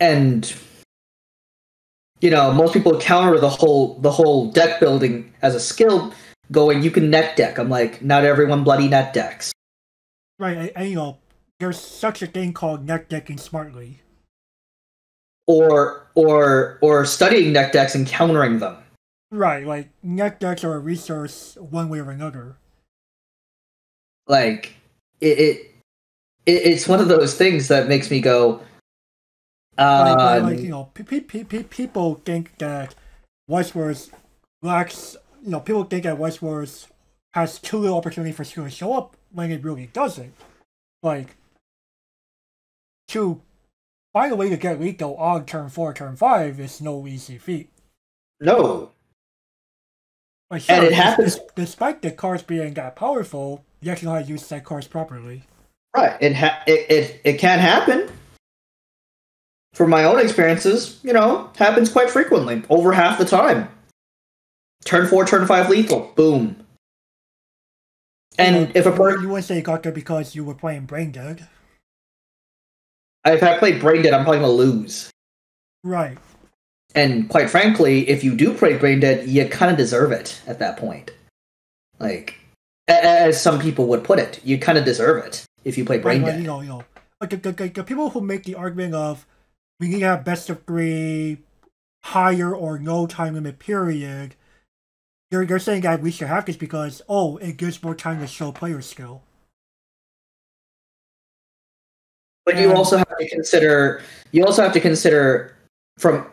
most people counter the whole deck building as a skill, going, you can net deck. I'm like, not everyone bloody net decks. Right, and there's such a thing called net decking smartly. Or studying net decks and countering them. Right, like net decks are a resource one way or another. Like it's one of those things that makes me go. People think that Weiss Schwarz lacks. People think that Weiss Schwarz has too little opportunity for skill to show up when it really doesn't. Like, to find a way to get lethal on turn 4, turn 5 is no easy feat. No. Like, sure, and it happens. Despite the cards being that powerful, you actually know how to use that cards properly. Right. It can happen. From my own experiences, happens quite frequently, over half the time. Turn 4, turn 5 lethal, boom. And if a person... You wouldn't say you got there because you were playing Brain Dead. If I played Brain Dead, I'm probably going to lose. Right. And quite frankly, if you do play Brain Dead, you kind of deserve it at that point. Like, as some people would put it, you kind of deserve it if you play Brain Dead. Like the people who make the argument of we need to have best of 3, higher or no time limit period, they're saying that we should have this because, it gives more time to show player skill. But you also have to consider from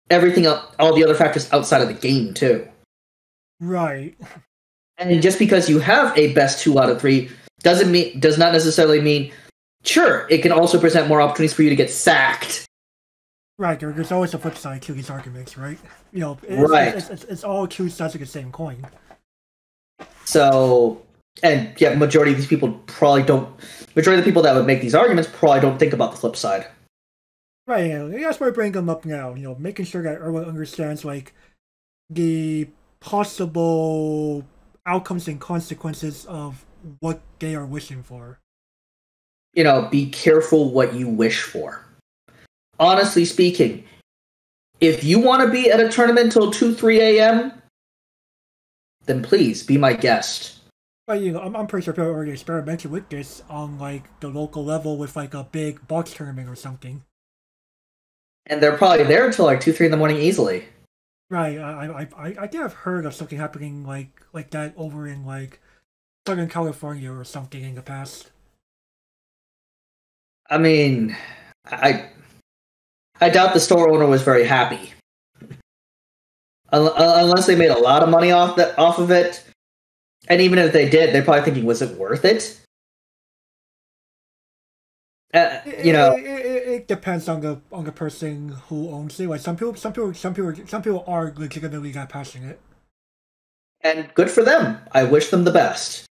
everything else, all the other factors outside of the game too. Right. And just because you have a best 2 out of 3 does not necessarily mean, sure, it can also present more opportunities for you to get sacked. Right, there's always a flip side to these arguments, right? It's all two sides of the same coin. So, and yeah, majority of these people majority of the people that would make these arguments probably don't think about the flip side. Right, that's why I bring them up now, making sure that everyone understands, like, the possible outcomes and consequences of what they are wishing for. Be careful what you wish for. Honestly speaking, if you want to be at a tournament till 2-3 a.m., then please be my guest. But I'm pretty sure people already experimented with this on like the local level with like a big box tournament or something. And they're probably there until like 2-3 in the morning easily. Right. I think I've heard of something happening like that over in like Southern California or something in the past. I mean, I doubt the store owner was very happy. Unless they made a lot of money off of it. And even if they did, they're probably thinking, was it worth it? It depends on the person who owns it. Like some people are legitimately that passionate. And good for them. I wish them the best.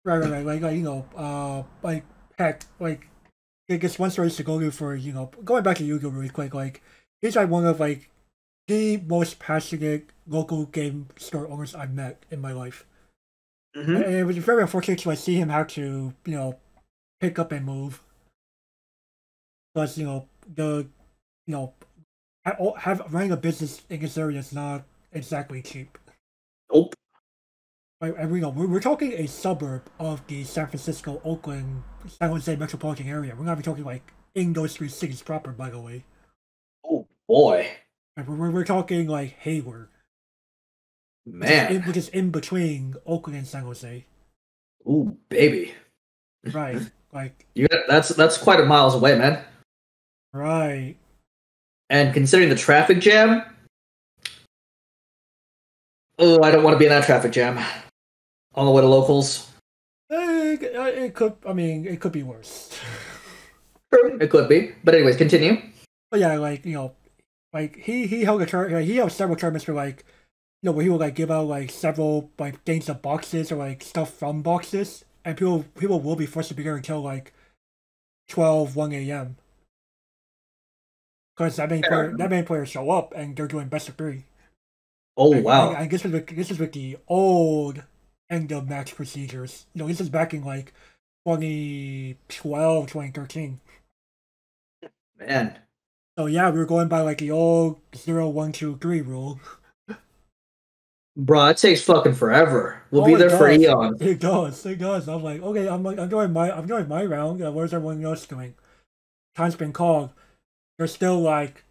Right. Like heck, like I guess one story to go to for going back to Yu-Gi-Oh really quick. Like he's like one of like the most passionate local game store owners I've met in my life. Mm-hmm. And it was very unfortunate to see him have to pick up and move. Because running a business in this area is not exactly cheap. Nope. And we're talking a suburb of the San Francisco, Oakland, San Jose metropolitan area. We're not even talking like in those 3 cities proper, by the way. Oh boy. We're talking like Hayward. Man. Which is in between Oakland and San Jose. Ooh, baby. Right. Like that's quite a miles away, man. Right. And considering the traffic jam, I don't want to be in that traffic jam on the way to locals. It could be worse. True, it could be. But anyways, continue. But yeah, he held he held several tournaments for where he would give out several things of boxes or stuff from boxes, and people will be forced to be there until like 1 a.m. Because that many players show up and they're doing best of 3. Oh wow! And this is with the old end of match procedures. This is back in like 2012, 2013. Man. So yeah, we were going by like the old 0, 1, 2, 3 rule. Bro, it takes fucking forever. We'll be there for eons. It does. I'm like, okay, I'm doing my round. Where's everyone else doing? Time's been called. There's still like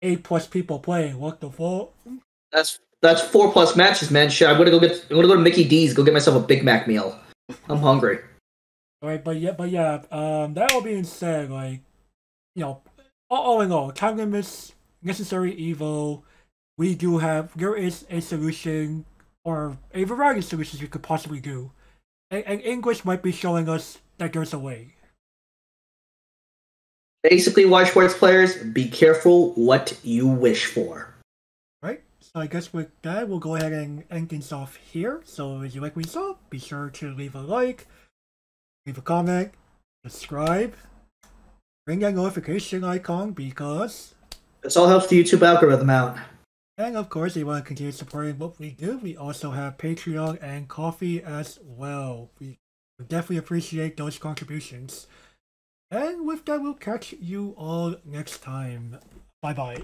8+ people playing. What the fuck? That's 4+ matches, man. Shit, I'm gonna go to Mickey D's, go get myself a Big Mac meal. I'm hungry. Alright, but yeah, that all being said, like, all in all, time limits, necessary evil, there is a solution, or a variety of solutions we could possibly do. And English might be showing us that there's a way. Basically, Weiss Schwarz players, be careful what you wish for. Right? So I guess with that, we'll go ahead and end things off here. So if you like what you saw, be sure to leave a like, leave a comment, subscribe, ring that notification icon because this all helps the YouTube algorithm out. And of course, if you want to continue supporting what we do, we also have Patreon and Coffee as well. We definitely appreciate those contributions. And with that, we'll catch you all next time. Bye-bye.